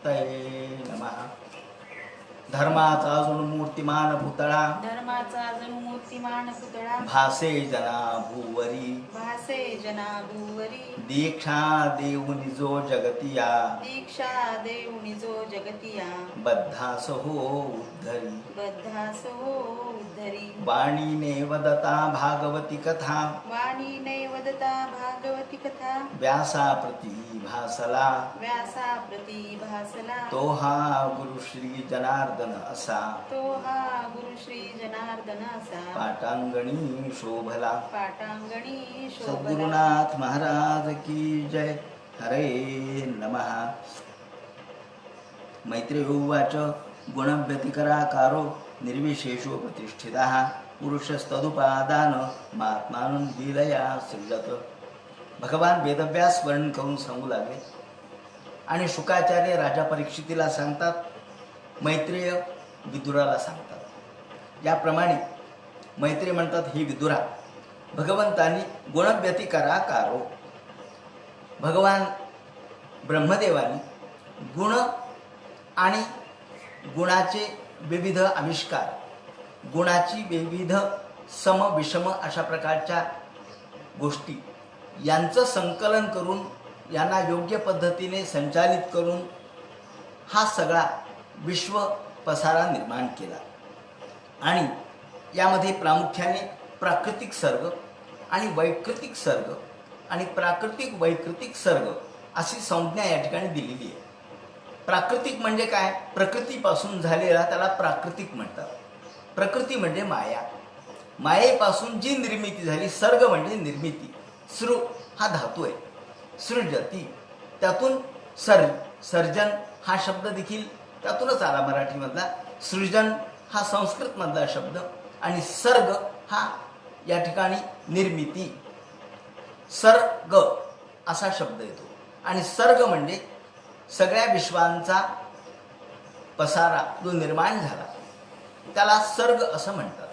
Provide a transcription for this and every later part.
मूर्तये नमः. धर्माचा जणू मूर्तिमान पुतळा धर्माचा जणू मूर्तिमान पुतळा भासे जना भूवरी भासे जना भूवरी दीक्षा देऊनि जो जगतिया दीक्षा देऊनि जो जगतिया बद्धास हो उद्धरी बद्धास हो उद्धरी वाणीने वदता भागवती कथा वाणी नैवदता भागवती कथा व्यासा प्रती भासला व्यासा प्रती भासला तो हा गुरु श्री जनार्दन असा तो हा गुरु श्री जनार्दन असा पाटांगणी शोभला. पाटांगणी शोभला. सद्गुरुनाथ महाराज की जय. हरे नमः. मैत्रेय उवाच गुणव्यतिकराकारो निर्विशेषो प्रतिष्ठितः पुरुषस्तदुपादान महात्मानं लीलया सृजत. भगवान वेदव्यास वर्णन करून सांगू लागले आणि शुकाचार्य राजा परीक्षितीला सांगतात, मैत्रेय विदुराला सांगतात. याप्रमाणे मैत्रेय म्हणतात, ही विदुरा, भगवंतांनी गुणव्यतिकराकारो, भगवान ब्रह्मदेवानी गुण आणि गुणाचे विविध आविष्कार, गुणाची विविध सम विषम अशा प्रकारच्या गोष्टी यांचं संकलन करून यांना योग्य पद्धतीने संचालित करून हा सगळा विश्व पसारा निर्माण केला. आणि यामध्ये प्रामुख्याने प्राकृतिक सर्ग आणि वैकृतिक सर्ग आणि प्राकृतिक वैकृतिक सर्ग अशी संज्ञा या ठिकाणी दिलेली आहे. प्राकृतिक म्हणजे काय? प्रकृतीपासून झालेला त्याला प्राकृतिक म्हणतात. प्रकृती म्हणजे माया, मायेपासून जी निर्मिती झाली. सर्ग म्हणजे निर्मिती. सृ हा धातू आहे, सृजती, त्यातून सर्जन हा शब्द देखील त्यातूनच आला मराठीमधला. सृजन हा संस्कृतमधला शब्द आणि सर्ग हा या ठिकाणी निर्मिती, सर्ग असा शब्द येतो. आणि सर्ग म्हणजे सगळ्या विश्वांचा पसारा जो निर्माण झाला त्याला सर्ग असं म्हणतात.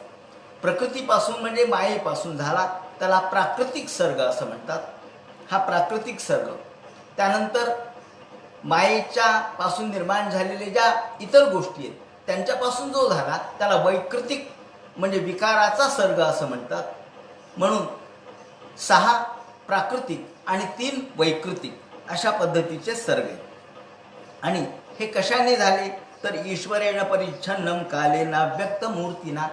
प्रकृतीपासून म्हणजे मायेपासून झाला त्याला प्राकृतिक सर्ग असं म्हणतात. हा प्राकृतिक सर्ग. त्यानंतर मायेच्या पासून निर्माण झालेल्या ज्या इतर गोष्टी आहेत त्यांच्यापासून जो झाला त्याला वैकृतिक म्हणजे विकाराचा सर्ग असं म्हणतात. म्हणून 6 प्राकृतिक आणि 3 वैकृतिक अशा पद्धतीचे सर्ग आहेत. आणि हे कशाने झाले तर ईश्वरेण परिच्छन्नम कालेना व्यक्त मूर्तीना.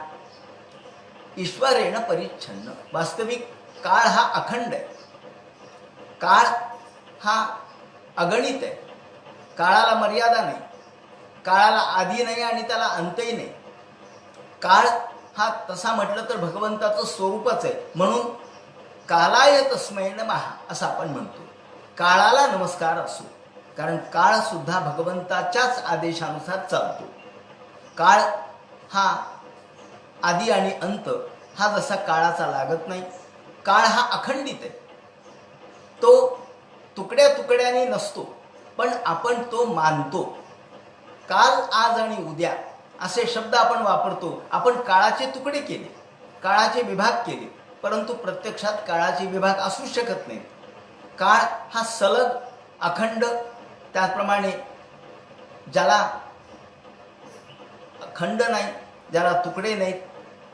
ईश्वरेण परिच्छन्न, वास्तविक काळ हा अखंड आहे, काळ हा अगणित आहे, काळाला मर्यादा नाही, काळाला आधी नाही आणि त्याला अंतही नाही. काळ हा तसा म्हटलं तर भगवंताचं स्वरूपच आहे. म्हणून कालाय तस्मै नमः असं आपण म्हणतो. काळाला नमस्कार असो, कारण काळ सुद्धा भगवंताच्याच आदेशानुसार चालतो. काळ हा आदी आणि अंत हा जसा काळाचा लागत नाही. काळ हा अखंडित आहे, तो तुकड्या तुकड्याने नसतो, पण आपण तो मानतो. काल, आज आणि उद्या असे शब्द आपण वापरतो. आपण काळाचे तुकडे केले, काळाचे विभाग केले, परंतु प्रत्यक्षात काळाचे विभाग असू शकत नाहीत. काळ हा सलग अखंड, त्याचप्रमाणे ज्याला खंड नाही, ज्याला तुकडे नाहीत,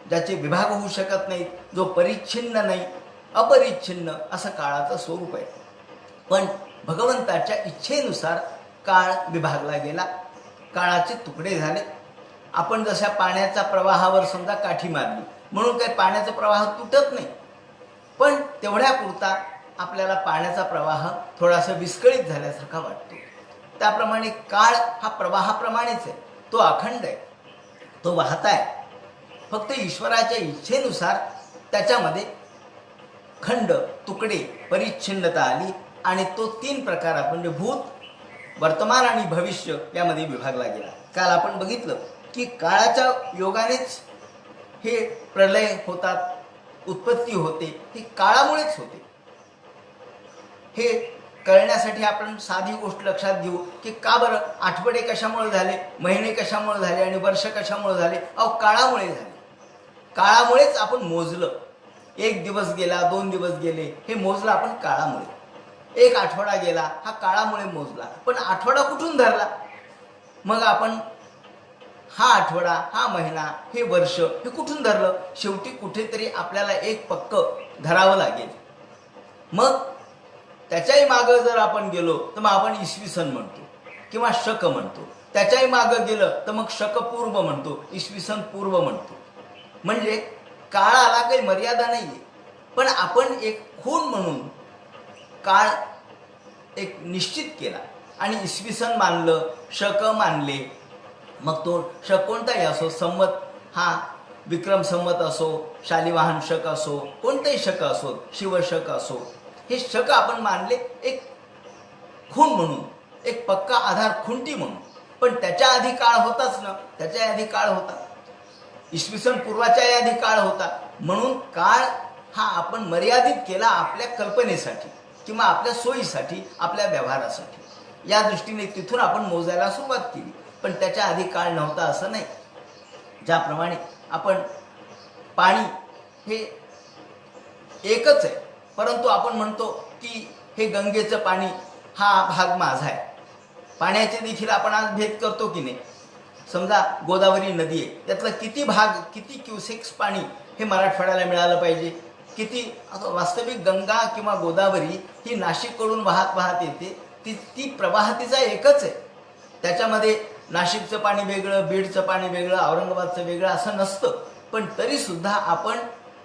ज्याचे विभाग होऊ शकत नाहीत, जो परिच्छिन्न नाही, अपरिच्छिन्न असं काळाचं स्वरूप आहे. पण भगवंताच्या इच्छेनुसार काळ विभागला गेला, काळाचे तुकडे झाले. आपण जशा पाण्याच्या प्रवाहावर समजा काठी मारली म्हणून काही पाण्याचा प्रवाह तुटत नाही, पण तेवढ्यापुरता आपल्याला पाण्याचा प्रवाह थोडासा विस्कळीत झाल्यासारखा वाटतो. त्याप्रमाणे काळ हा प्रवाहाप्रमाणेच आहे, तो अखंड आहे, तो वाहत आहे. फक्त ईश्वराच्या इच्छेनुसार त्याच्यामध्ये खंड, तुकडे, परिच्छिन्नता आली आणि तो 3 प्रकारात म्हणजे भूत, वर्तमान आणि भविष्य यामध्ये विभागला गेला. काल आपण बघितलं की काळाच्या योगानेच हे प्रलय होतात, उत्पत्ती होते, हे काळामुळेच होते. हे कळण्यासाठी आपण साधी गोष्ट लक्षात घेऊ की का बरं आठवडे कशामुळे झाले, महिने कशामुळे झाले आणि वर्ष कशामुळे झाले? अहो, काळामुळे झाले. काळामुळेच आपण मोजलं. 1 दिवस गेला, 2 दिवस गेले, हे मोजलं आपण काळामुळे. 1 आठवडा गेला, हा काळामुळे मोजला. पण आठवडा कुठून धरला? मग आपण हा आठवडा, हा महिना, हे वर्ष हे कुठून धरलं? शेवटी कुठेतरी आपल्याला एक पक्क धरावं लागेल. मग त्याच्याही मागं जर आपण गेलो तर मग आपण इसवी सन म्हणतो किंवा शक म्हणतो. त्याच्याही मागं गेलं तर मग शक पूर्व म्हणतो, इसवी सन पूर्व म्हणतो. म्हणजे काळाला काही मर्यादा नाही आहे. पण आपण एक खूण म्हणून काळ एक निश्चित केला आणि इसवी सन मानलं, शक मानले. मग तो शक कोणताही असो, संमत हा विक्रम संमत असो, शालिवाहन शक असो, कोणतेही शक असो, शिवशक असो, हे शक आपण मानले एक खूण म्हणून, एक पक्का आधार, खुंटी म्हणून. पण त्याच्या आधी काळ होताच ना, त्याच्या आधी काळ होता, इसवी सन पूर्वाच्या आधी काळ होता. म्हणून काळ हा आपण मर्यादित केला आपल्या कल्पनेसाठी किंवा आपल्या सोयीसाठी, आपल्या व्यवहारासाठी. या दृष्टीने तिथून आपण मोजायला सुरुवात केली. पण त्याच्या आधी काळ नव्हता असं नाही. ज्याप्रमाणे आपण पाणी हे एकच आहे, परंतु आपण म्हणतो की हे गंगेचं पाणी हा भाग माझा आहे. पाण्याचे देखील आपण आज भेद करतो की नाही. समजा गोदावरी नदी आहे, त्यातलं किती भाग, किती क्युसेक्स पाणी हे मराठवाड्याला मिळालं पाहिजे, किती. वास्तविक गंगा किंवा गोदावरी ही नाशिककडून वाहत वाहत येते. ती प्रवाह तिचा एकच आहे. त्याच्यामध्ये नाशिकचं पाणी वेगळं, बीडचं पाणी वेगळं, औरंगाबादचं वेगळं असं नसतं. पण तरीसुद्धा आपण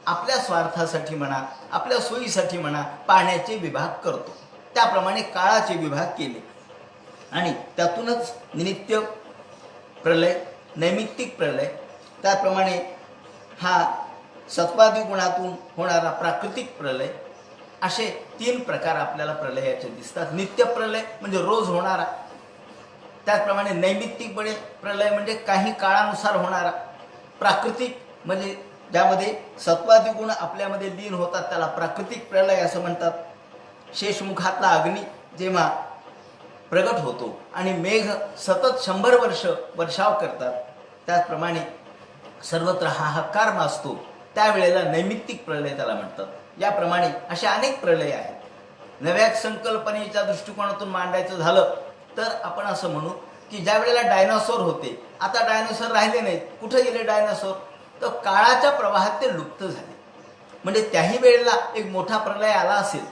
आपल्या स्वार्थासाठी म्हणा, आपल्या सोयीसाठी म्हणा, पाण्याचे विभाग करतो. त्याप्रमाणे काळाचे विभाग केले आणि त्यातूनच नित्य प्रलय, नैमित्तिक प्रलय, त्याप्रमाणे हा सत्वादी गुणातून होणारा प्राकृतिक प्रलय, असे 3 प्रकार आपल्याला प्रलयाचे दिसतात. नित्य प्रलय म्हणजे रोज होणारा, त्याचप्रमाणे नैमित्तिक प्रलय म्हणजे काही काळानुसार होणारा, प्राकृतिक म्हणजे ज्यामध्ये सत्वादी गुण आपल्यामध्ये लीन होतात त्याला प्राकृतिक प्रलय असं म्हणतात. शेषमुखातला अग्नी जेव्हा प्रगट होतो आणि मेघ सतत 100 वर्ष वर्षाव करतात, त्याचप्रमाणे सर्वत्र हाहाकार माजतो, त्यावेळेला नैमित्तिक प्रलय त्याला म्हणतात. याप्रमाणे असे अनेक प्रलय आहेत. नव्या संकल्पनेच्या दृष्टिकोनातून मांडायचं झालं तर आपण असं म्हणू की ज्या वेळेला डायनासोर होते, आता डायनासोर राहिले नाहीत. कुठे गेले डायनासोर? तर काळाच्या प्रवाहात ते लुप्त झाले. म्हणजे त्याही वेळेला एक मोठा प्रलय आला असेल.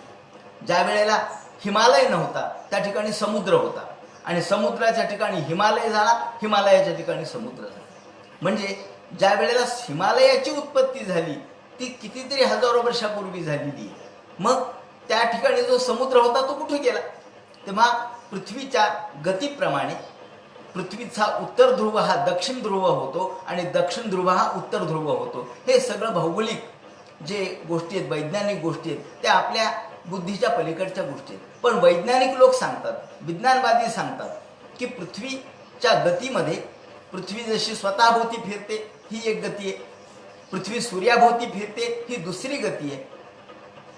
ज्या वेळेला हिमालय नव्हता त्या ठिकाणी समुद्र होता आणि समुद्राच्या ठिकाणी हिमालय झाला, हिमालयाच्या ठिकाणी समुद्र झाला. म्हणजे ज्या वेळेला हिमालयाची उत्पत्ती झाली ती कितीतरी हजारो वर्षापूर्वी झालेली आहे. मग त्या ठिकाणी जो समुद्र होता तो कुठे गेला? तेव्हा पृथ्वीच्या गतीप्रमाणे पृथ्वीचा उत्तर ध्रुव हा दक्षिण ध्रुव होतो आणि दक्षिण ध्रुव हा उत्तर ध्रुव होतो. हे सगळं भौगोलिक जे गोष्टी आहेत, वैज्ञानिक गोष्टी आहेत, त्या आपल्या बुद्धीच्या पलीकडच्या गोष्टी आहेत. पण वैज्ञानिक लोक सांगतात, विज्ञानवादी सांगतात की पृथ्वीच्या गतीमध्ये पृथ्वी जशी स्वतःभोवती फिरते ही एक गती आहे, पृथ्वी सूर्याभोवती फिरते ही दुसरी गती आहे,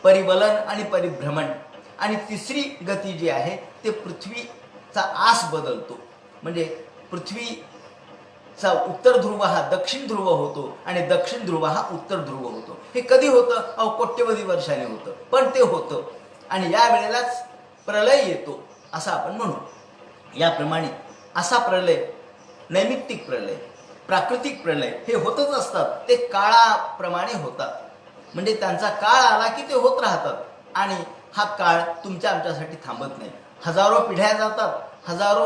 परिवलन आणि परिभ्रमण. आणि तिसरी गती जी आहे ते पृथ्वीचा आस बदलतो. म्हणजे पृथ्वीचा उत्तर ध्रुव हा दक्षिण ध्रुव होतो आणि दक्षिण ध्रुव हा उत्तर ध्रुव होतो. हे कधी होतं? कोट्यवधी वर्षांनी होतं, पण ते होतं. आणि या वेळेलाच प्रलय येतो असं आपण म्हणू. याप्रमाणे असा प्रलय, नैमित्तिक प्रलय, प्राकृतिक प्रलय हे होतच असतात. ते काळाप्रमाणे होतात. म्हणजे त्यांचा काळ आला की ते होत राहतात आणि हा काळ तुमच्या आमच्यासाठी थांबत नाही. हजारो पिढ्या जातात, हजारो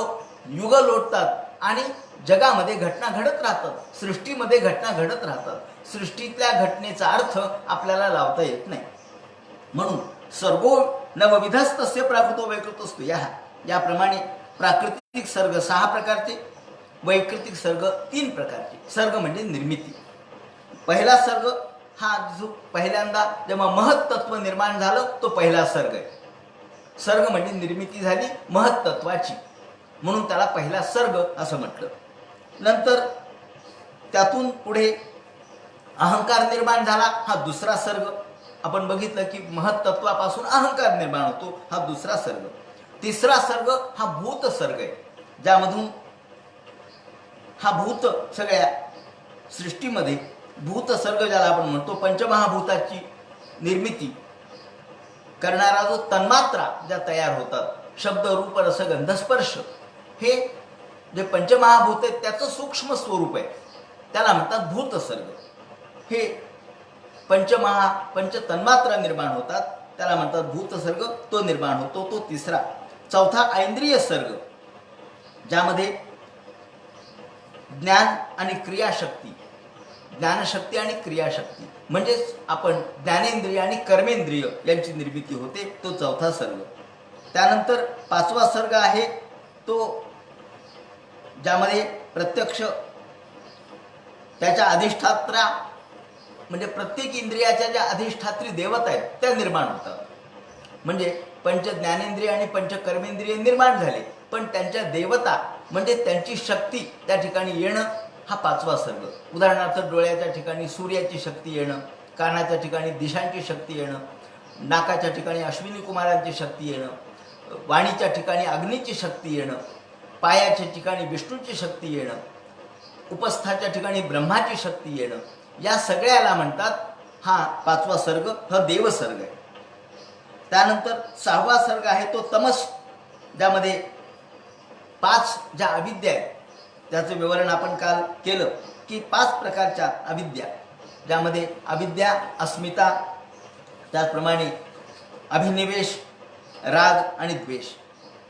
युग लोटतात आणि जगामध्ये घटना घडत राहतात, सृष्टीमध्ये घटना घडत राहतात. सृष्टीतल्या घटनेचा अर्थ आपल्याला लावता येत नाही. म्हणून सर्गो नवविधस्तस्य प्राकृतो वैकृतोस्तु. याप्रमाणे प्राकृतिक सर्ग 6 प्रकारचे, वैकृतिक सर्ग 3 प्रकारचे. सर्ग म्हणजे निर्मिती. पहिला सर्ग हा जो पहिल्यांदा जेव्हा महत्त्व निर्माण झालं तो पहिला सर्ग आहे. सर्ग म्हणजे निर्मिती झाली महत्त्वाची, म्हणून त्याला पहिला सर्ग असं म्हटलं. नंतर त्यातून पुढे अहंकार निर्माण झाला, हा दुसरा सर्ग. आपण बघितलं की महत्त्वापासून अहंकार निर्माण होतो, हा दुसरा सर्ग. तिसरा सर्ग हा भूत सर्ग आहे, ज्यामधून हा भूत सगळ्या सृष्टीमध्ये भूत सर्ग ज्याला आपण म्हणतो, पंचमहाभूताची निर्मिती करणारा जो तन्मात्रा ज्या तयार होतात, शब्द रूप रस गंध स्पर्श, हे जे पंचमहाभूत आहेत त्याचं सूक्ष्म स्वरूप आहे, त्याला म्हणतात भूत सर्ग. हे पंच तन्मात्रा निर्माण होतात, त्याला म्हणतात भूत सर्ग. तो निर्माण होतो. तो तिसरा. चौथा ऐंद्रिय सर्ग, ज्यामध्ये ज्ञान आणि क्रियाशक्ती, ज्ञानशक्ती आणि क्रियाशक्ती म्हणजेच आपण ज्ञानेंद्रिय आणि कर्मेंद्रिय यांची निर्मिती होते. तो चौथा सर्ग. त्यानंतर पाचवा सर्ग आहे तो ज्यामध्ये प्रत्यक्ष त्याच्या अधिष्ठात्रा म्हणजे प्रत्येक इंद्रियाच्या ज्या अधिष्ठात्री देवता आहेत त्या निर्माण होतात. म्हणजे पंच ज्ञानेंद्रिय आणि पंच कर्मेंद्रिय निर्माण झाले, पण त्यांच्या देवता म्हणजे त्यांची शक्ती त्या ठिकाणी येणं हा पाचवा सर्ग. उदाहरणार्थ डोळ्याच्या ठिकाणी सूर्याची शक्ती येणं, कानाच्या ठिकाणी दिशांची शक्ती येणं, नाकाच्या ठिकाणी अश्विनी कुमारांची शक्ती येणं, वाणीच्या ठिकाणी अग्नीची शक्ती येणं, पायाच्या ठिकाणी विष्णूची शक्ती येणं, उपस्थाच्या ठिकाणी ब्रह्माची शक्ती येणं, या सगळ्याला म्हणतात हा पाचवा सर्ग, हा देवसर्ग आहे. त्यानंतर सहावा सर्ग आहे तो तमस, ज्यामध्ये पाच ज्या अविद्या आहेत त्याचं विवरण आपण काल केलं की पाच प्रकारच्या अविद्या, ज्यामध्ये अविद्या, अस्मिता, त्याचप्रमाणे अभिनिवेश, राग आणि द्वेष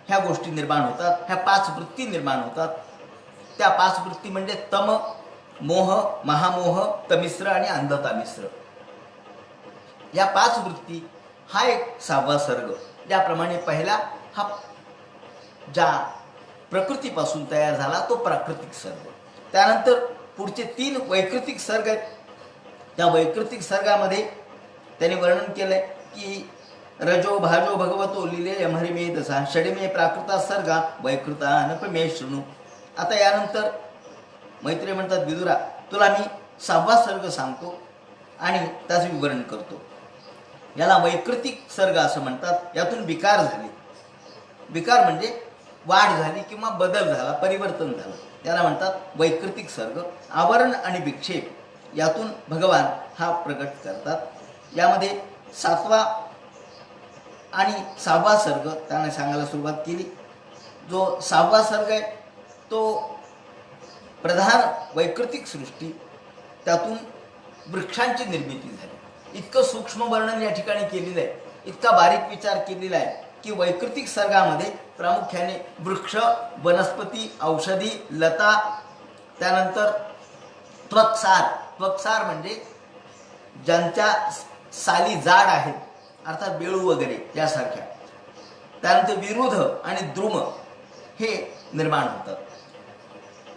ह्या गोष्टी निर्माण होतात. ह्या पाच वृत्ती निर्माण होतात. त्या पाच वृत्ती म्हणजे तम, मोह, महामोह, तमिश्र आणि अंधता मिश्र. या पाच वृत्ती हा एक सहावा सर्ग. ज्याप्रमाणे पहिला हा ज्या प्रकृतीपासून तयार झाला तो प्राकृतिक सर्ग. त्यानंतर पुढचे 3 वैकृतिक सर्ग आहेत. त्या वैकृतिक सर्गामध्ये त्याने वर्णन केलंय की रजो भाजो भगवतो लिले यमहरिमे तसा षडिमे प्राकृता सर्गा वैकृता अनपमे शृणू. आता यानंतर मैत्रेय म्हणतात, विदुरा तुला मी सहावा सर्ग सांगतो आणि त्याचं विवरण करतो. याला वैकृतिक सर्ग असं म्हणतात. यातून विकार झाले. विकार म्हणजे वाढ झाली किंवा बदल झाला, परिवर्तन झालं, त्याला म्हणतात वैकृतिक सर्ग. आवरण आणि विक्षेप यातून भगवान हा प्रकट करतात. यामध्ये 7वा आणि 6वा सर्ग त्याने सांगायला सुरुवात केली. जो 6वा सर्ग आहे तो प्रधान वैकृतिक सृष्टी, त्यातून वृक्षांची निर्मिती झाली. इतकं सूक्ष्म वर्णन या ठिकाणी केलेलं आहे, इतका बारीक विचार केलेला आहे की वैकृतिक सर्गामध्ये प्रामुख्याने वृक्ष, वनस्पती, औषधी, लता, त्यानंतर त्वक्सार. त्वक्सार म्हणजे ज्यांच्या साली जाड आहेत, अर्थात बेळू वगैरे यासारख्या. त्यानंतर विरुध आणि द्रुम हे निर्माण होतात.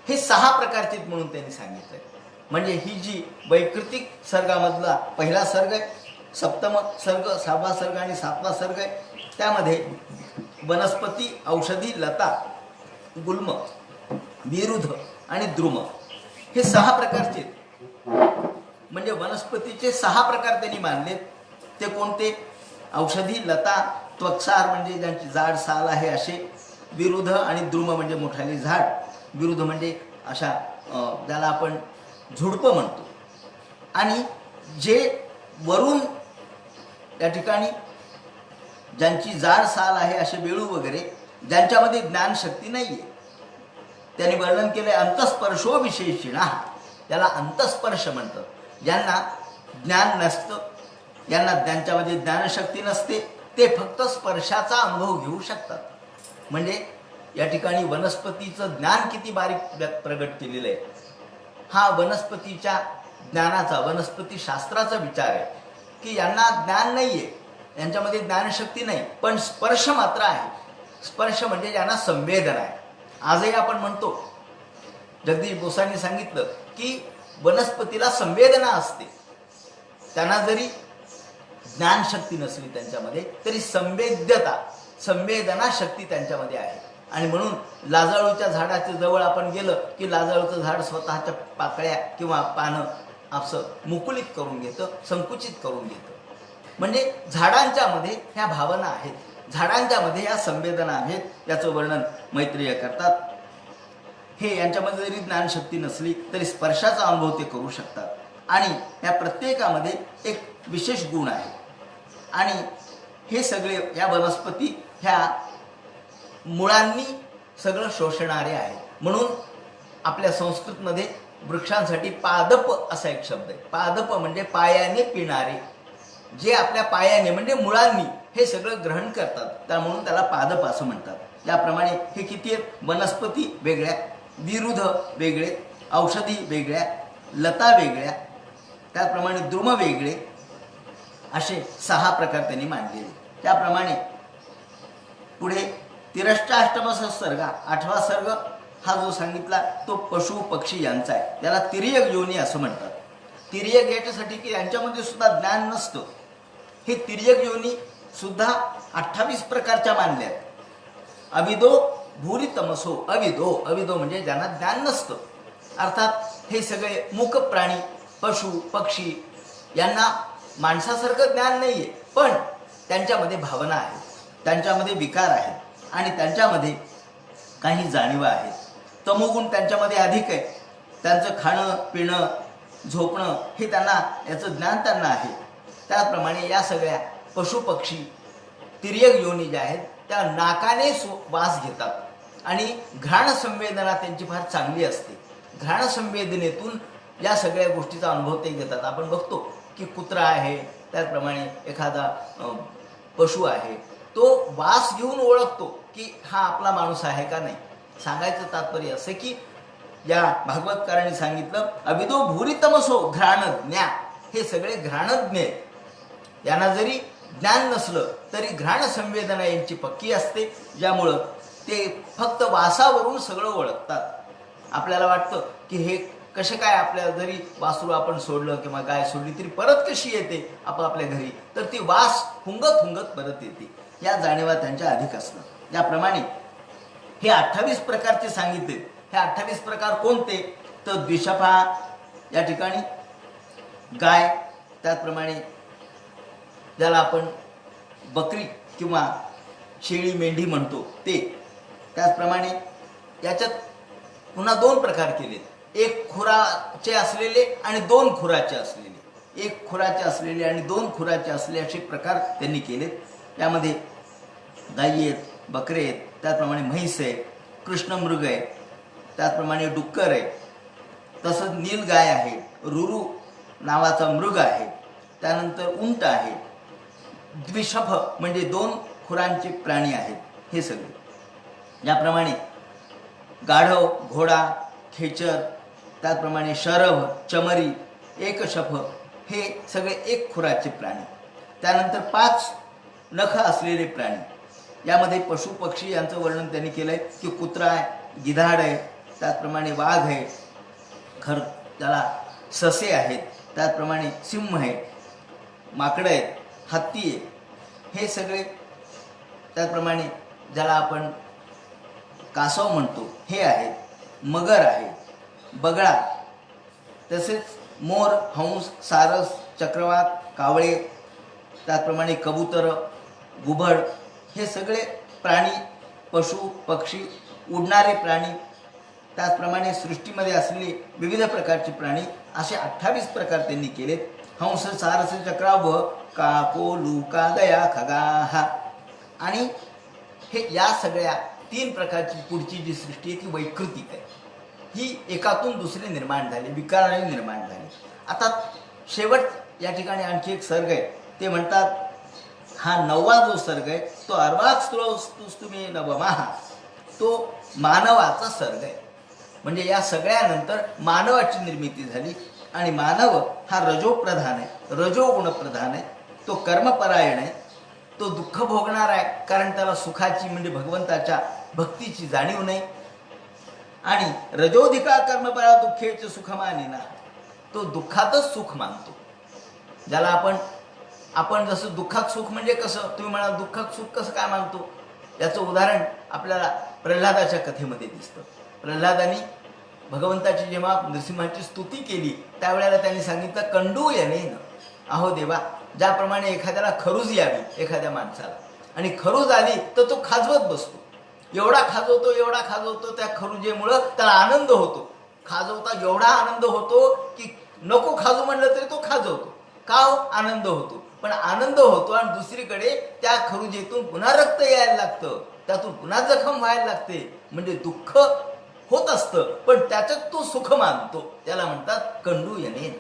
हे 6 प्रकारचे म्हणून त्यांनी सांगितलंय. म्हणजे ही जी वैकृतिक सर्गामधला पहिला सर्ग आहे, 7वा सर्ग, 6वा सर्ग आणि 7वा सर्ग आहे. त्यामध्ये वनस्पती, औषधी, लता, गुल्म, विरुध आणि द्रुम हे 6 प्रकारचे. म्हणजे वनस्पतीचे 6 प्रकार त्यांनी मानलेत. ते कोणते? औषधी, लता, त्वक्सार म्हणजे ज्यांची जाड साल आहे असे, विरुध आणि द्रुम म्हणजे मोठाली झाड. विरुध म्हणजे अशा ज्याला आपण झुडपं म्हणतो. आणि जे वरून त्या ठिकाणी ज्यांची जाड साल आहे असे बेळू वगैरे, ज्यांच्यामध्ये ज्ञानशक्ती नाही आहे, त्यांनी वर्णन केले अंतस्पर्शो विशेषिणा. त्याला अंतस्पर्श म्हणतात. ज्यांना ज्ञान नसतं, यांना ज्यांच्यामध्ये ज्ञानशक्ती नसते, ते फक्त स्पर्शाचा अनुभव घेऊ शकतात. म्हणजे या ठिकाणी वनस्पतीचं ज्ञान किती बारीक प्रगट केलेलं आहे. हा वनस्पतीच्या ज्ञानाचा, वनस्पती शास्त्राचा विचार आहे की यांना ज्ञान नाही आहे, यांच्यामध्ये ज्ञानशक्ती नाही, पण स्पर्श मात्र आहे. स्पर्श म्हणजे ज्यांना संवेदना आहे. आजही आपण म्हणतो, जगदीश बोसांनी सांगितलं की वनस्पतीला संवेदना असते. त्यांना जरी ज्ञानशक्ती नसली त्यांच्यामध्ये, तरी संवेदना शक्ती त्यांच्यामध्ये आहे. आणि म्हणून लाजाळूच्या झाडाच्या जवळ आपण गेलं की लाजाळूचं झाड स्वतःच्या पाकळ्या किंवा पानं असं मुकुलित करून घेतं, संकुचित करून घेतं. म्हणजे झाडांच्या मध्ये ह्या भावना आहेत, झाडांच्या मध्ये ह्या संवेदना आहेत. याचं वर्णन मैत्रेय करतात. हे यांच्यामध्ये जरी ज्ञानशक्ती नसली तरी स्पर्शाचा अनुभव ते करू शकतात. आणि या प्रत्येकामध्ये एक विशेष गुण आहे. आणि हे सगळे या वनस्पती ह्या मुळांनी सगळं शोषणारे आहेत. म्हणून आपल्या संस्कृतमध्ये वृक्षांसाठी पादप असा एक शब्द आहे. पादप म्हणजे पायाने पिणारे, जे आपल्या पायाने म्हणजे मुळांनी हे सगळं ग्रहण करतात, त्या म्हणून त्याला पादप असं म्हणतात. त्याप्रमाणे हे किती आहेत? वनस्पती वेगळ्या, विरुद्ध वेगळे, औषधी वेगळ्या, लता वेगळ्या, त्याप्रमाणे द्रुम वेगळे, असे 6 प्रकार त्यांनी मांडलेले. त्याप्रमाणे पुढे तिरष्टाष्टम सर्ग, 8वा सर्ग हा जो सांगितला तो पशु पक्षी यांचा आहे. त्याला तिर्यक योनी असं म्हणतात. तिर्यक याच्यासाठी की यांच्यामध्ये सुद्धा ज्ञान नसतं. हे तिर्यक योनी सुद्धा 28 प्रकारच्या मानल्या आहेत. अविदो भूरी तमसो, अविदो म्हणजे ज्यांना ज्ञान नसतं. अर्थात हे सगळे मूक प्राणी, पशु पक्षी यांना माणसासारखं ज्ञान नाही आहे, पण त्यांच्यामध्ये भावना आहेत, त्यांच्यामध्ये विकार आहेत आणि त्यांच्यामध्ये काही जाणीवा आहेत. तमोगुण त्यांच्यामध्ये अधिक आहे. त्यांचं खाणं पिणं झोपणं हे त्यांना, याचं ज्ञान त्यांना आहे. त्याचप्रमाणे या सगळ्या पशुपक्षी तिर्यक योनी ज्या आहेत त्या नाकाने वास घेतात आणि घ्राण संवेदना त्यांची फार चांगली असते. घ्राण संवेदनेतून या सगळ्या गोष्टीचा अनुभव ते घेतात. आपण बघतो की कुत्रा आहे, त्याचप्रमाणे एखादा पशु आहे, तो वास घेऊन ओळखतो की हा आपला माणूस आहे का नाही. सांगायचं तात्पर्य असं की या भागवतकारांनी सांगितलं अविदो भूरी तमसो घ्राणज्ञा, हे सगळे घ्राणज्ञ आहेत. यांना जरी ज्ञान नसलं तरी घ्राण संवेदना यांची पक्की असते, ज्यामुळं ते फक्त वासावरून सगळं ओळखतात. आपल्याला वाटतं की हे कसे काय, आपल्या जरी वासरू आपण सोडलं किंवा गाय सोडली तरी परत कशी येते आपापल्या घरी, तर ती वास हुंगत हुंगत परत येते. या जाणीवा त्यांच्या अधिक असतात. याप्रमाणे हे 28 प्रकारचे सांगितले. हे 28 प्रकार कोणते? तर द्विषपा या ठिकाणी गाय, त्याचप्रमाणे ज्याला आपण बकरी किंवा शेळी मेंढी म्हणतो ते, त्याचप्रमाणे याच्यात पुन्हा 2 प्रकार केलेत. एक खुराचे असलेले आणि 2 खुराचे असलेले. एक खुराचे असलेले आणि 2 खुराचे असलेले असे प्रकार त्यांनी केलेत. त्यामध्ये गायी आहेत, बकरे आहेत, त्याचप्रमाणे म्हैस आहे, कृष्णमृग आहे, त्याचप्रमाणे डुक्कर आहे, तसंच नीलगाय आहे, रुरू नावाचा मृग आहे, त्यानंतर उंट आहे. द्विषभ म्हणजे 2 खुरांचे प्राणी आहेत हे सगळे. याप्रमाणे गाढव, घोडा, खेचर, त्याचप्रमाणे शरभ, चमरी, एकशफ हे सगळे 1 खुराचे प्राणी. त्यानंतर 5 नख असलेले प्राणी. यामध्ये पशु पक्षी यांचं वर्णन त्यांनी केलं आहे की कुत्रा आहे, गिधाड आहे, त्याचप्रमाणे वाघ आहे, त्याला ससे आहेत, त्याचप्रमाणे सिंह आहे, माकडं आहेत, हत्ती आहे, हे सगळे. त्याचप्रमाणे ज्याला आपण कासव म्हणतो हे आहेत, मगर आहे, बगळा, तसेच मोर, हंस, सारस, चक्रवात, कावळे, त्याचप्रमाणे कबूतर, घुबड हे सगळे प्राणी, पशु पक्षी, उडणारे प्राणी, त्याचप्रमाणे सृष्टीमध्ये असलेले विविध प्रकारचे प्राणी, असे 28 प्रकार त्यांनी केलेत. हंस, सारस, चक्राव, काको, लुका, दया, खगाहा. आणि हे या सगळ्या 3 प्रकारची पुढची जी सृष्टी आहे ती वैकृतिक आहे. ही एकातून दुसरी निर्माण झाली, विकाराने निर्माण झाली. आता शेवट या ठिकाणी आणखी एक सर्ग आहे. ते म्हणतात हा 9वा जो सर्ग आहे तो अर्वास्तुस्तुमे नवमाहा, तो मानवाचा सर्ग आहे. म्हणजे या सगळ्यानंतर मानवाची निर्मिती झाली आणि मानव हा रजोप्रधान आहे, रजोगुण प्रधान आहे, तो कर्मपरायण आहे, तो दुःख भोगणार आहे, कारण त्याला सुखाची म्हणजे भगवंताच्या भक्तीची जाणीव नाही. आणि रजोधिका कर्मपरा दुःखेचे सुख मानिना, तो दुःखातच सुख मानतो. ज्याला आपण जसं दुःखात सुख म्हणजे कसं, तुम्ही म्हणाल दुःखात सुख कसं काय मानतो, याचं उदाहरण आपल्याला प्रल्हादाच्या कथेमध्ये दिसतं. प्रल्हादाने भगवंताची जेव्हा नृसिंहाची स्तुती केली त्यावेळेला त्यांनी सांगितलं कंडू येणेन. अहो देवा, ज्याप्रमाणे एखाद्याला खरूज यावी एखाद्या माणसाला, आणि खरूज आली तर तो खाजवत बसतो, एवढा खाजवतो, त्या खरुजेमुळं त्याला आनंद होतो. खाजवता एवढा आनंद होतो की नको खाजू म्हणलं तरी तो खाजवतो. का आनंद होतो. पण आनंद होतो आणि दुसरीकडे त्या खरुजेतून पुन्हा रक्त यायला लागतं, त्यातून पुन्हा जखम व्हायला लागते. म्हणजे दुःख होत असतं, पण त्याच्यात तो सुख मानतो. त्याला म्हणतात कंडू येणे.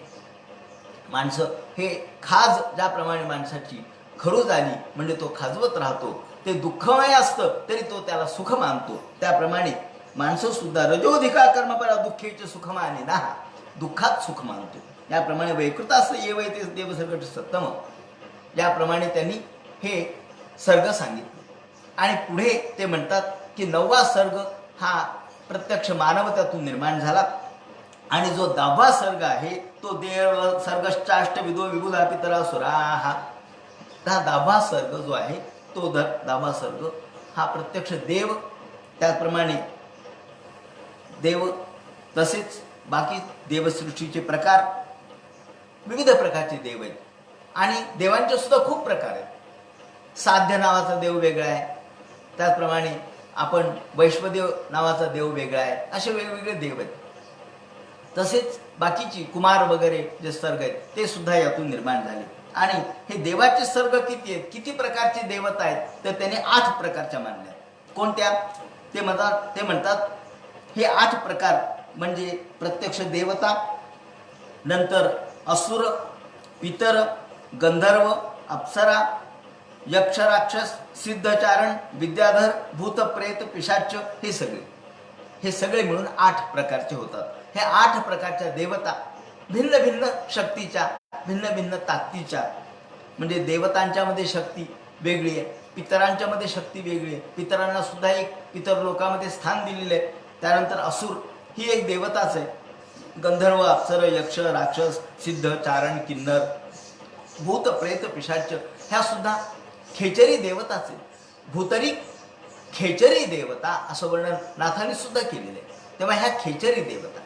माणसं हे खाज ज्याप्रमाणे माणसाची खरूज आली म्हणजे तो खाजवत राहतो, ते दुःखमय असतं तरी तो त्याला सुख मानतो. त्याप्रमाणे माणसं सुद्धा रजोधिका कर्मपरा दुःखेचे सुख माने ना, दुःखात सुख मानतो. याप्रमाणे वैकृतास येवैते देवसर्ग सत्तम, याप्रमाणे त्यांनी हे सर्ग सांगितले. आणि पुढे ते म्हणतात की 9वा सर्ग हा प्रत्यक्ष मानवत्यातून निर्माण झाला. आणि जो 10वा सर्ग आहे तो देव सर्गश्चाष्टविदो विबुधा पितरा सुराः. हा 10वा सर्ग जो आहे तो 10वा सर्ग हा प्रत्यक्ष देव, त्याचप्रमाणे देव तसेच बाकी देवसृष्टीचे प्रकार, विविध प्रकारचे देव आहेत. आणि देवांचे सुद्धा खूप प्रकार आहेत. साध्य नावाचा देव वेगळा आहे, त्याचप्रमाणे आपण वैश्वदेव नावाचा देव वेगळा आहे. असे वेगवेगळे देव आहेत. तसेच बाकीची कुमार वगैरे जे सर्ग आहेत ते सुद्धा यातून निर्माण झाले. आणि हे देवाचे सर्ग किती आहेत, किती प्रकारचे देवता आहेत, तर त्याने 8 प्रकारच्या मानल्या. कोणत्या ते म्हणतात हे 8 प्रकार म्हणजे प्रत्यक्ष देवता, नंतर असुर, पितर, गंधर्व, अप्सरा, यक्ष, राक्षस, सिद्धचारण, विद्याधर, भूत, प्रेत, पिशाच, हे सगळे मिळून 8 प्रकारचे होतात. हे 8 प्रकारच्या देवता भिन्न भिन्न शक्तीच्या, भिन्न भिन्न ताकदीच्या, म्हणजे देवतांच्या मध्ये शक्ती वेगळी आहे, पितरांच्या मध्ये शक्ती वेगळी आहे. पितरांना सुद्धा एक पितर लोकांमध्ये स्थान दिलेलं आहे. त्यानंतर असुर ही एक देवताच आहे. गंधर्व, अप्सर, यक्ष, राक्षस, सिद्ध, चारण, किन्नर, भूत, प्रेत, पिशाच ह्या सुद्धा खेचरी देवताच आहेत. भूतरी खेचरी देवता असं वर्णन नाथांनी सुद्धा केलेलं आहे. तेव्हा ह्या खेचरी देवता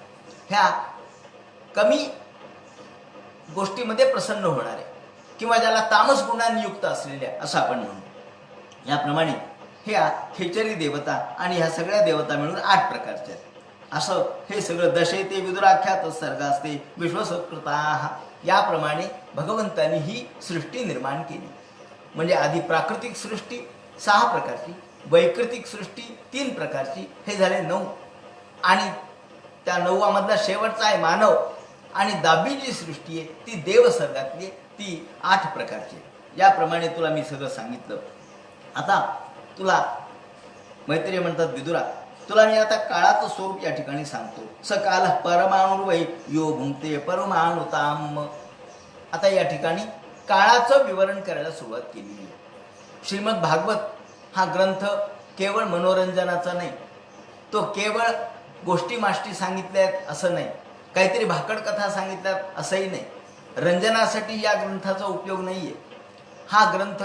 ह्या कमी गोष्टीमध्ये प्रसन्न होणारे किंवा ज्याला तामस गुणांनी युक्त असलेल्या असं आपण म्हणू. याप्रमाणे ह्या खेचरी देवता आणि ह्या सगळ्या देवता मिळून 8 प्रकारच्या आहेत. असं हे सगळं दशेते विदुराख्यात सर्ग असते विश्वसत्कृता. याप्रमाणे भगवंतांनी ही सृष्टी निर्माण केली. म्हणजे आधी प्राकृतिक सृष्टी 6 प्रकारची, वैकृतिक सृष्टी 3 प्रकारची, हे झाले 9. आणि त्या 9वामधला शेवटचा आहे मानव. आणि 10वी जी सृष्टी आहे ती देवसर्गातली, ती 8 प्रकारची. याप्रमाणे तुला मी सगळं सांगितलं. आता तुला मैत्रेय म्हणतात विदुरा, तुला मी आता काळाचं स्वरूप या ठिकाणी सांगतो. सकाल परमाणुर्वै यो भुंक्ते परमाणुताम. आता या ठिकाणी काळाचं विवरण करायला सुरुवात केलेली आहे. श्रीमद भागवत हा ग्रंथ केवळ मनोरंजनाचा नाही, तो केवळ गोष्टी माष्टी सांगितल्या आहेत असं नाही, काहीतरी भाकड कथा सांगितल्यात असंही नाही. रंजनासाठी या ग्रंथाचा उपयोग नाही आहे. हा ग्रंथ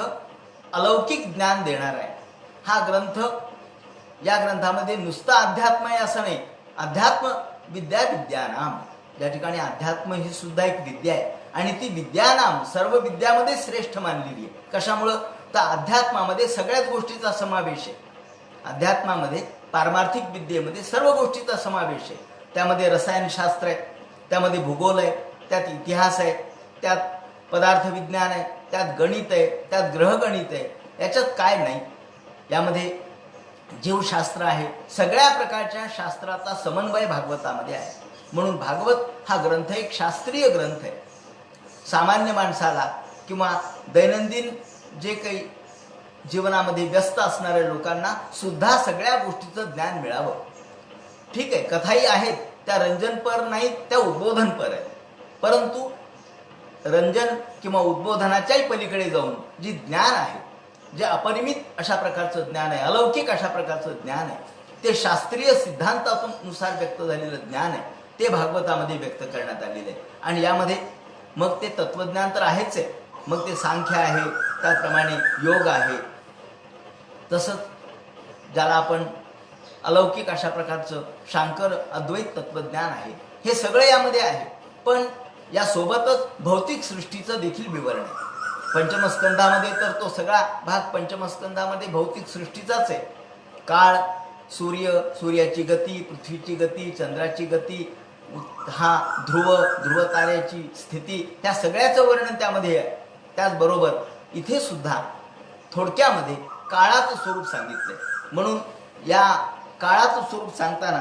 अलौकिक ज्ञान देणार आहे. हा ग्रंथ, या ग्रंथामध्ये नुसतं अध्यात्म आहे असं नाही, अध्यात्म विद्या विद्यानाम. या ठिकाणी अध्यात्म ही सुद्धा एक विद्या आहे आणि ती विद्यानाम सर्व विद्यामध्ये श्रेष्ठ मानलेली आहे. कशामुळं? तर अध्यात्मामध्ये सगळ्याच गोष्टीचा समावेश आहे. अध्यात्मामध्ये पारमार्थिक विद्येमध्ये सर्व गोष्टीचा समावेश आहे. त्यामध्ये रसायनशास्त्र आहे, त्यामध्ये भूगोल आहे, त्यात इतिहास आहे, त्यात पदार्थ विज्ञान आहे, त्यात गणित आहे, त्यात ग्रहगणित आहे. याच्यात काय नाही. यामध्ये जीवशास्त्र आहे. सगळ्या प्रकारच्या शास्त्राचा समन्वय भागवतामध्ये आहे. म्हणून भागवत हा ग्रंथ एक शास्त्रीय ग्रंथ आहे. सामान्य माणसाला किंवा दैनंदिन जे काही जीवनामध्ये व्यस्त असणाऱ्या लोकांना सुद्धा सगळ्या गोष्टीचं ज्ञान मिळावं. ठीक आहे, कथाही आहेत, त्या रंजनपर नाहीत, त्या उद्बोधनपर आहेत. परंतु रंजन किंवा उद्बोधनाच्याही पलीकडे जाऊन जे ज्ञान आहे, जे अपरिमित अशा प्रकारचं ज्ञान आहे, अलौकिक अशा प्रकारचं ज्ञान आहे, ते शास्त्रीय सिद्धांतातून नुसार व्यक्त झालेलं ज्ञान आहे, ते भागवतामध्ये व्यक्त करण्यात आलेलं आहे. आणि यामध्ये मग ते तत्वज्ञान तर आहेच आहे, मग ते सांख्य आहे, त्याप्रमाणे योग आहे, तसंच ज्याला आपण अलौकिक अशा प्रकारचं शांकर अद्वैत तत्वज्ञान आहे, हे सगळं यामध्ये आहे. पण यासोबतच भौतिक सृष्टीचं देखील विवरण आहे. पंचमस्कंधामध्ये तर तो सगळा भाग पंचमस्कंधामध्ये भौतिक सृष्टीचाच आहे. काळ, सूर्य, सूर्याची गती, पृथ्वीची गती, चंद्राची गती, हा ध्रुव ताऱ्याची स्थिती, ह्या सगळ्याचं वर्णन त्यामध्ये आहे. त्याचबरोबर इथे सुद्धा थोडक्यामध्ये काळाचं स्वरूप सांगितलंय. म्हणून या काळाचं स्वरूप सांगताना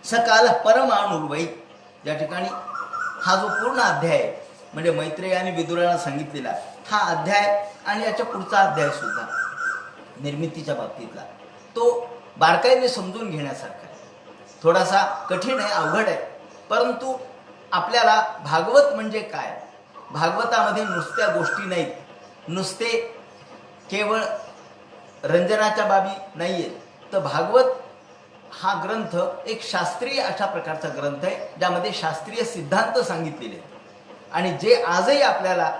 सकाल परमाणुर्वै, या ठिकाणी हा जो पूर्ण अध्याय आहे, म्हणजे मैत्रेय आणि विदुराला सांगितलेला हा अध्याय आणि याच्या पुढचा अध्याय सुद्धा निर्मितीच्या बाबतीतला तो बारकाईने समजून घेण्यासारखा आहे. थोडासा कठीण आहे, अवघड आहे, परंतु आपल्याला भागवत म्हणजे काय, भागवतामध्ये नुसत्या गोष्टी नाहीत, नुसते केवळ रंजनाच्या बाबी नाही आहेत, तर भागवत हा ग्रंथ एक शास्त्रीय अशा प्रकारचा ग्रंथ आहे, ज्यामध्ये शास्त्रीय सिद्धांत सांगितलेले आहेत आणि जे आजही आपल्याला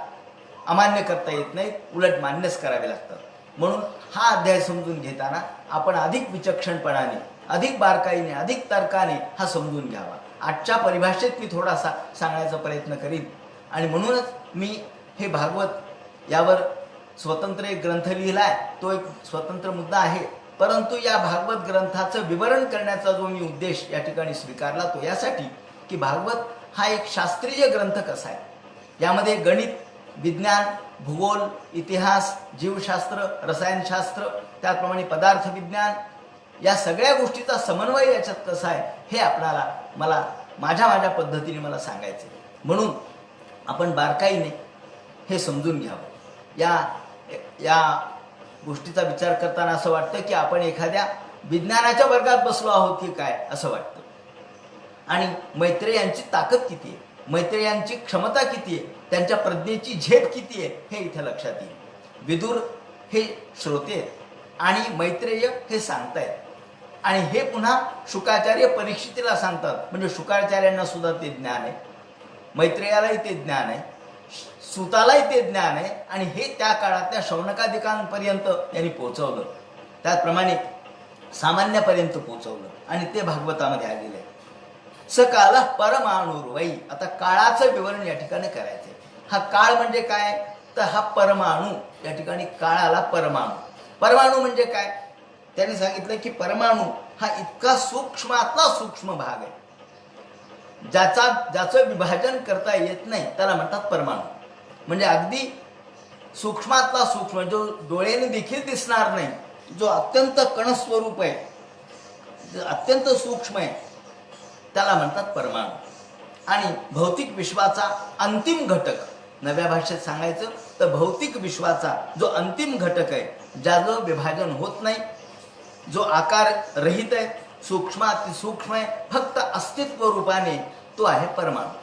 अमान्य करता येत नाहीत, उलट मान्यच करावे लागतात. म्हणून हा अध्याय समजून घेताना आपण अधिक विचक्षणपणाने, अधिक बारकाईने, अधिक तर्काने हा समजून घ्यावा. आजच्या परिभाषेत मी थोडासा सांगण्याचा प्रयत्न करीन आणि म्हणूनच मी हे भागवत यावर स्वतंत्र एक ग्रंथ लिहिला आहे, तो एक स्वतंत्र मुद्दा आहे, परंतु या भागवत ग्रंथाचं विवरण करण्याचा जो मी उद्देश या ठिकाणी स्वीकारला तो यासाठी की भागवत हा एक शास्त्रीय ग्रंथ कसा आहे, यामध्ये गणित, विज्ञान, भूगोल, इतिहास, जीवशास्त्र, रसायनशास्त्र, त्याचप्रमाणे पदार्थ विज्ञान या सगळ्या गोष्टीचा समन्वय याच्यात कसा आहे हे आपल्याला माझ्या पद्धतीने मला सांगायचं आहे. म्हणून आपण बारकाईने हे समजून घ्यावं. या गोष्टीचा विचार करताना असं वाटतं की आपण एखाद्या विज्ञानाच्या वर्गात बसलो आहोत की काय असं वाटतं. आणि मैत्रेयांची ताकद किती आहे, मैत्रेयांची क्षमता किती आहे, त्यांच्या प्रज्ञेची झेप किती आहे हे इथे लक्षात येईल. विदुर हे श्रोते आहेत आणि मैत्रेय हे सांगतायत आणि हे पुन्हा शुकाचार्य परीक्षितीला सांगतात, म्हणजे शुकाचार्यांना सुद्धा ते ज्ञान आहे, मैत्रेयालाही ते ज्ञान आहे, सुतालाही ते ज्ञान आहे आणि हे त्या काळातल्या शौनकादिकांपर्यंत यांनी पोहोचवलं, त्याचप्रमाणे सामान्यापर्यंत पोहोचवलं आणि ते भागवतामध्ये आलेलं आहे. सकाल परमाणुर्वै, आता काळाचं विवरण या ठिकाणी करायचंय. हा काळ म्हणजे काय, तर हा परमाणू, या ठिकाणी काळाला परमाणू म्हणजे काय, त्यांनी सांगितलं की परमाणू हा इतका सूक्ष्मातला सूक्ष्म भाग आहे, ज्याचं विभाजन करता येत नाही त्याला म्हणतात परमाणू. म्हणजे अगदी सूक्ष्मातला सूक्ष्म, जो डोळ्याने देखील दिसणार नाही, जो अत्यंत कणस्वरूप आहे, जो अत्यंत सूक्ष्म आहे, त्याला म्हणतात परमाणू. आणि भौतिक विश्वाचा अंतिम घटक, नव्या भाषेत सांगायचं तर भौतिक विश्वाचा जो अंतिम घटक आहे, ज्याचं विभाजन होत नाही, जो आकार रहित आहे, सूक्ष्मातिसूक्ष्म आहे, फक्त अस्तित्व रूपाने, तो आहे परमाणू.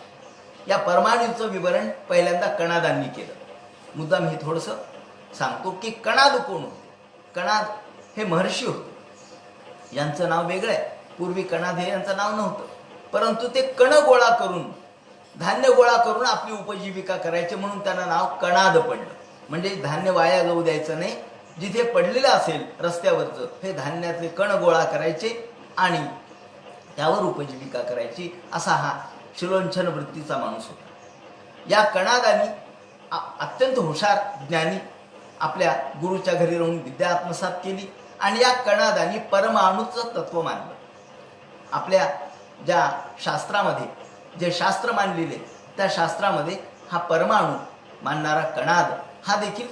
या परमाणूचं विवरण पहिल्यांदा कणादांनी केलं. मुद्दाम हे थोडंसं सांगतो की कणाद कोण होते. कणाद हे महर्षी होते, यांचं नाव वेगळं आहे. पूर्वी कणाद हे यांचं नाव नव्हतं, परंतु ते कण गोळा करून, धान्य गोळा करून आपली उपजीविका करायचे, म्हणून त्यांना नाव कणाद पडलं. म्हणजे धान्य वाया जाऊ द्यायचं नाही, जिथे पडलेलं असेल रस्त्यावरचं हे धान्यातले कण गोळा करायचे आणि त्यावर उपजीविका करायची, असा हा शिलोंछन वृत्तीचा माणूस होता. या कणादानी अत्यंत हुशार ज्ञानी आपल्या गुरुच्या घरी राहून विद्या आत्मसात केली आणि या कणादानी परमाणूचं तत्व मानलं. आपल्या ज्या शास्त्रामध्ये जे शास्त्र मानलेले त्या शास्त्रामध्ये हा परमाणू मानणारा कणाद हा देखील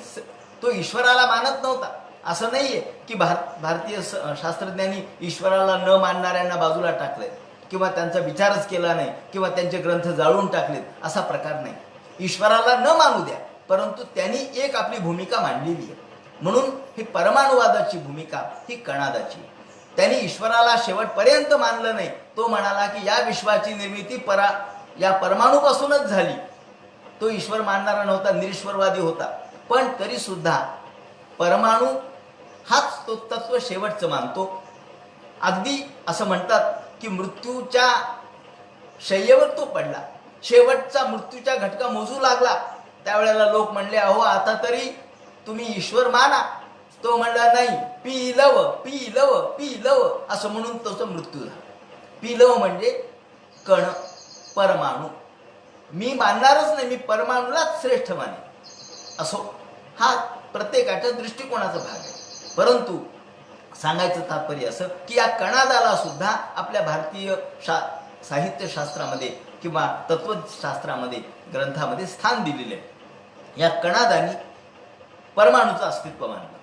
तो ईश्वराला मानत नव्हता. असं नाहीये की भारतीय शास्त्रज्ञांनी ईश्वराला न मानणाऱ्यांना बाजूला टाकलंय किंवा त्यांचा विचारच केला नाही किंवा त्यांचे ग्रंथ जाळून टाकलेत, असा प्रकार नाही. ईश्वराला न मानू द्या, परंतु त्यांनी एक आपली भूमिका मांडलेली आहे. म्हणून ही परमाणुवादाची भूमिका ही कणादाची. त्यांनी ईश्वराला शेवटपर्यंत मानलं नाही. तो म्हणाला की या विश्वाची निर्मिती या परमाणूपासूनच झाली. तो ईश्वर मानणारा नव्हता, निरीश्वरवादी होता, पण तरी सुद्धा परमाणू हाच तो तत्व शेवटचं मानतो. अगदी असं म्हणतात की मृत्यूच्या शय्येवर तो पडला, शेवटचा मृत्यूच्या घटका मोजू लागला, त्यावेळेला लोक म्हणले, अहो आता तरी तुम्ही ईश्वर माना. तो म्हणला, नाही, पिलव पिलव पिलव असं म्हणून तोचा मृत्यू झाला. पिलव म्हणजे कण, परमाणू. मी मानणारच नाही, मी परमाणूलाच श्रेष्ठ माने. असो हा प्रत्येकाच्या दृष्टिकोनाचा भाग आहे. परंतु सांगायचं तात्पर्य असं की या कणादाला सुद्धा आपल्या भारतीय साहित्यशास्त्रामध्ये किंवा तत्वशास्त्रामध्ये ग्रंथामध्ये स्थान दिलेले आहे. या कणादानी परमाणूचं अस्तित्व मानलं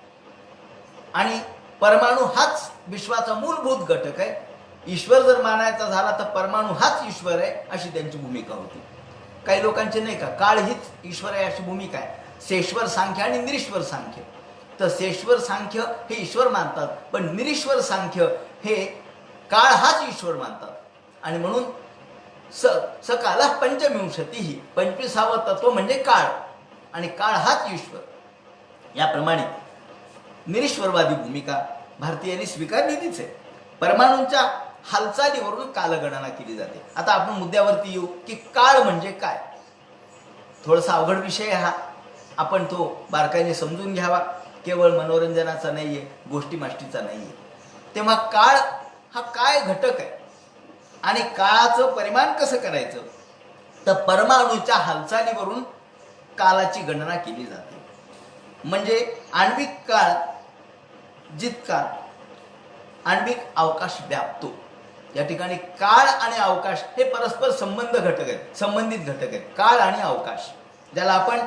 आणि परमाणू हाच विश्वाचा मूलभूत घटक आहे. ईश्वर जर मानायचा झाला तर परमाणू हाच ईश्वर आहे अशी त्यांची भूमिका होती. काही लोकांचे नाही का काळ हीच ईश्वर आहे अशी भूमिका आहे. सेश्वर सांख्य आणि निरीश्वर सांख्य. तर सेश्वर सांख्य हे ईश्वर मानतात, पण निरीश्वर सांख्य हे काळ हाच ईश्वर मानतात. आणि म्हणून सकाला पंचविंशती ही 25वं तत्व म्हणजे काळ, आणि काळ हाच ईश्वर. याप्रमाणे निरीश्वरवादी भूमिका भारतीयांनी स्वीकारलेलीच आहे. परमाणूंच्या हालचालीवरून कालगणना केली जाते. आता आपण मुद्द्यावरती येऊ की काळ म्हणजे काय. थोडासा अवघड विषय हा, आपण तो बारकाईने समजून घ्यावा. केवळ मनोरंजनाचा नाहीये, गोष्टी माष्टीचा नाहीये. तेव्हा काळ हा काय घटक आहे आणि काळाचं परिमाण कसं करायचं, तर परमाणूच्या हालचालीवरून कालाची गणना केली जाते. म्हणजे आण्विक काळ जितका आण्विक अवकाश व्यापतो, या ठिकाणी काळ आणि अवकाश हे परस्पर संबंधित घटक आहेत. काळ आणि अवकाश, ज्याला आपण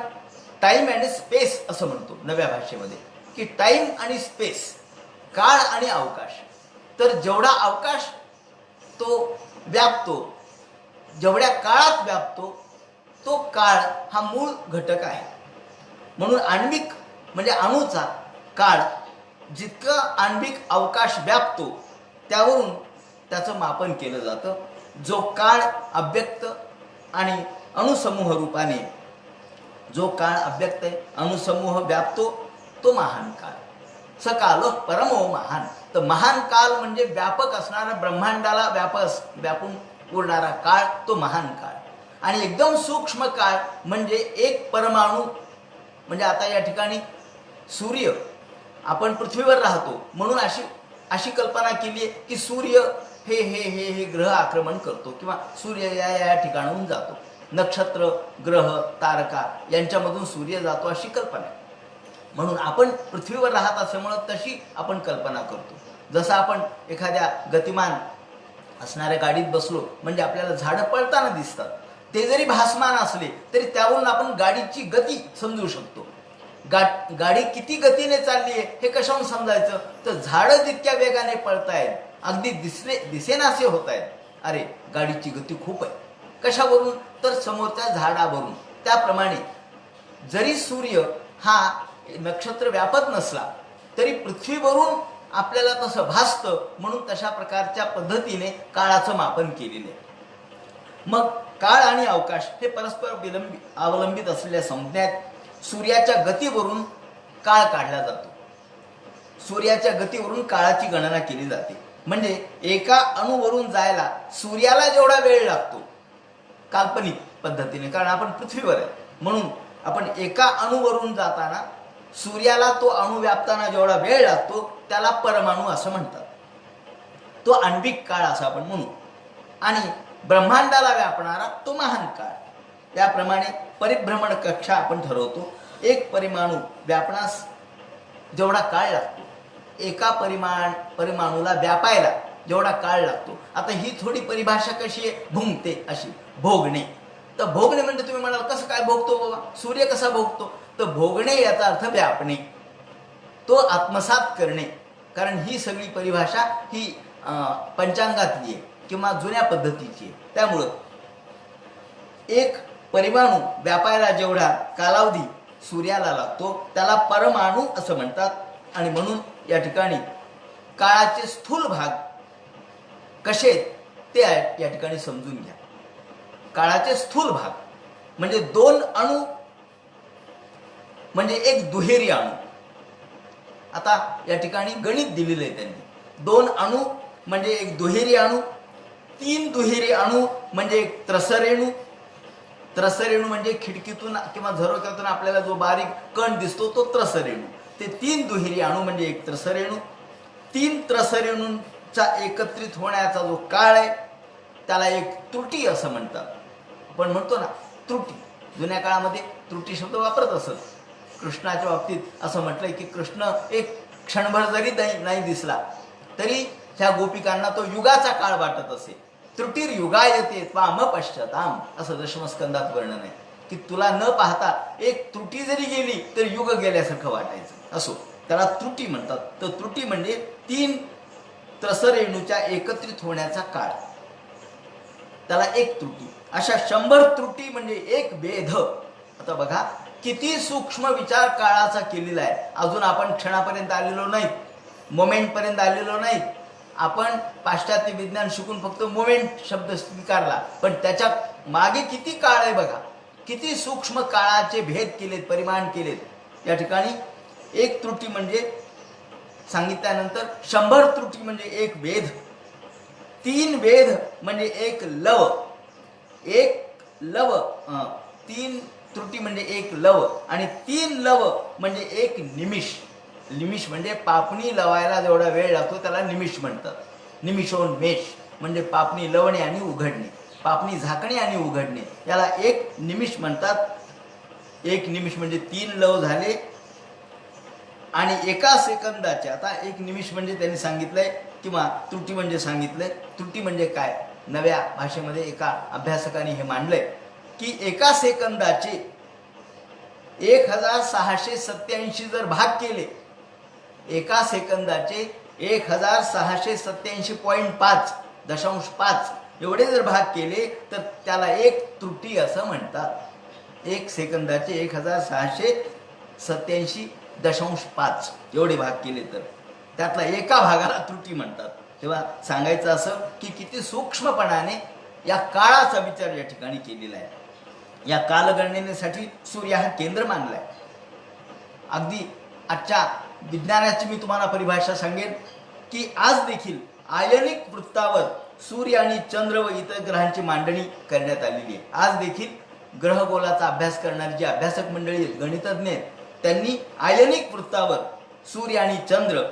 टाइम अँड स्पेस असं म्हणतो नव्या भाषेमध्ये, की टाइम आणि स्पेस, काळ आणि अवकाश. तर जेवढा अवकाश तो व्यापतो, जेवढ्या काळात व्यापतो, तो काळ हा मूळ घटक आहे. म्हणून आण्विक म्हणजे अणूचा काळ जितका आण्विक अवकाश व्यापतो त्यावरून त्याचं मापन केलं जातं. जो काळ अव्यक्त आणि अणुसमूह रूपाने, जो काळ अव्यक्त आहे, अणुसमूह व्यापतो, तो महान काळ. सकाल परमो महान. तर महान काळ म्हणजे व्यापक असणारा, ब्रह्मांडाला व्यापून उरणारा काळ, तो महान काळ. आणि एकदम सूक्ष्म काळ म्हणजे एक परमाणू. म्हणजे आता या ठिकाणी सूर्य, आपण पृथ्वीवर राहतो म्हणून अशी कल्पना केली आहे की सूर्य हे ग्रह आक्रमण करतो किंवा सूर्य या ठिकाणाहून जातो. नक्षत्र, ग्रह, तारका यांच्यामधून सूर्य जातो अशी कल्पना आहे. म्हणून आपण पृथ्वीवर राहत असल्यामुळं तशी आपण कल्पना करतो. जसं आपण एखाद्या गतिमान असणाऱ्या गाडीत बसलो म्हणजे आपल्याला झाडं पळताना दिसतात. ते जरी भासमान असले तरी त्यावरून आपण गाडीची गती समजू शकतो. गाडी किती गतीने चालली आहे हे कशावरून समजायचं, तर झाडं जितक्या वेगाने पळतायत, अगदी दिसेनासे होत आहेत, अरे गाडीची गती खूप आहे. कशावरून, तर समोरच्या झाडावरून. त्याप्रमाणे जरी सूर्य हा नक्षत्र व्यापत नसला तरी पृथ्वीवरून आपल्याला तसं भासतं. म्हणून तशा प्रकारच्या पद्धतीने काळाचं मापन केलेलं आहे. मग काळ आणि अवकाश हे परस्पर अवलंबित असलेल्या संज्ञा आहेत. सूर्याच्या गतीवरून काळ काढला जातो. सूर्याच्या गतीवरून काळाची गणना केली जाते. म्हणजे एका अणूवरून जायला सूर्याला जेवढा वेळ लागतो, काल्पनिक पद्धतीने, कारण आपण पृथ्वीवर आहे म्हणून आपण एका अणूवरून जाताना सूर्याला तो अणू व्यापताना जेवढा वेळ लागतो त्याला परमाणू असं म्हणतात. तो आण्विक काळ असं आपण म्हणू. आणि ब्रह्मांडाला व्यापणारा तो महान काळ. त्याप्रमाणे परिभ्रमण कक्षा आपण ठरवतो. एक परमाणू व्यापण्यास जेवढा काळ लागतो, एका परमाणूला व्यापायला जेवढा काळ लागतो. आता ही थोडी परिभाषा कशी आहे, भुंगते अशी, भोगणे. तर भोगणे म्हणजे तुम्ही म्हणाल कसं काय भोगतो बाबा, सूर्य कसा भोगतो, तर भोगणे याचा अर्थ व्यापणे, तो आत्मसात करणे. कारण ही सगळी परिभाषा ही पंचांगातली आहे किंवा जुन्या पद्धतीची आहे. त्यामुळं एक परमाणू व्यापायला जेवढा कालावधी सूर्याला लागतो त्याला परमाणू असं म्हणतात. आणि म्हणून या ठिकाणी काळाचे स्थूल भाग कसे ते या ठिकाणी समजून घ्या. काळाचे स्थूल भाग म्हणजे दोन अणू म्हणजे एक दुहेरी अणू. आता या ठिकाणी गणित दिलेलं आहे त्यांनी. दोन अणू म्हणजे एक दुहेरी अणू, तीन दुहेरी अणू म्हणजे एक त्रसरेणू. त्रसरेणू म्हणजे खिडकीतून किंवा झरोक्यातून आपल्याला जो बारीक कण दिसतो तो त्रसरेणू. ते तीन दुहेरी अणू म्हणजे एक त्रसरेणू. तीन त्रसरेणूंचा एकत्रित होण्याचा जो काळ आहे त्याला एक त्रुटी असं म्हणतात. आपण म्हणतो ना त्रुटी, जुन्या काळामध्ये त्रुटी शब्द वापरत असत. कृष्णाच्या बाबतीत असं म्हटलंय की कृष्ण एक क्षणभर जरी नाही दिसला तरी ह्या गोपिकांना तो युगाचा काळ वाटत असे. त्रुटीर युगायते त्वाम पश्चाताम असं दशमस्कंदात वर्णन आहे की तुला न पाहता एक त्रुटी जरी गेली तर युग गेल्यासारखं वाटायचं. असो, त्याला त्रुटी म्हणतात. तर त्रुटी म्हणजे तीन त्रसरेणूच्या एकत्रित होण्याचा काळ, त्याला एक त्रुटी. अशा 100 त्रुटी म्हणजे एक भेद. आता बघा किती सूक्ष्म विचार काळाचा केलेला आहे. अजून आपण क्षणापर्यंत आलेलो नाही, मोमेंट पर्यंत आलेलो नाही. आपण पाश्चात्य विज्ञान शिकून फक्त मोमेंट शब्द स्वीकारला, पण त्याच्या मागे किती काळ आहे बघा. किती सूक्ष्म काळाचे भेद केलेत, परिमाण केलेत. या ठिकाणी एक त्रुटी म्हणजे सांगितल्यानंतर 100 त्रुटी म्हणजे एक वेद, 3 वेद म्हणजे एक लव, एक लव, 3 त्रुटी म्हणजे एक लव, आणि 3 लव म्हणजे एक निमिष. निमिष म्हणजे पापणी लवायला जेवढा वेळ लागतो त्याला निमिष म्हणतात. निमिषोन्मेष म्हणजे पापणी लवणे आणि उघडणे, पापणी झाकणे आणि उघडणे, याला एक निमिष म्हणतात. एक निमिष म्हणजे 3 लव झाले. आणि एका सेकंदाचे, आता एक निमिष म्हणजे त्यांनी सांगितलंय किंवा त्रुटी म्हणजे सांगितलंय. त्रुटी म्हणजे काय, नव्या भाषेमध्ये एका अभ्यासकाने हे मांडलंय की एका सेकंदाचे 1687 जर भाग केले, एका सेकंदाचे 1687.5 एवढे जर भाग केले तर त्याला एक त्रुटी असं म्हणतात. एक सेकंदाचे 1687.5 एवढे भाग केले तर त्यातला एका भागाला त्रुटी म्हणतात. तेव्हा सांगायचं असं की किती सूक्ष्मपणाने या काळाचा विचार या ठिकाणी केलेला आहे. या कालगणनेसाठी सूर्य हा केंद्र मानलाय. अगदी आजच्या विज्ञानाची मी तुम्हाला परिभाषा सांगेन की आज देखील आयनिक वृत्तावर सूर्य आणि चंद्र व इतर ग्रहांची मांडणी करण्यात आलेली आहे. आज देखील ग्रहगोलाचा अभ्यास करणारी जी अभ्यासक मंडळी आहेत, गणितज्ञ आहेत, त्यांनी आयनिक वृत्तावर सूर्य आणि चंद्र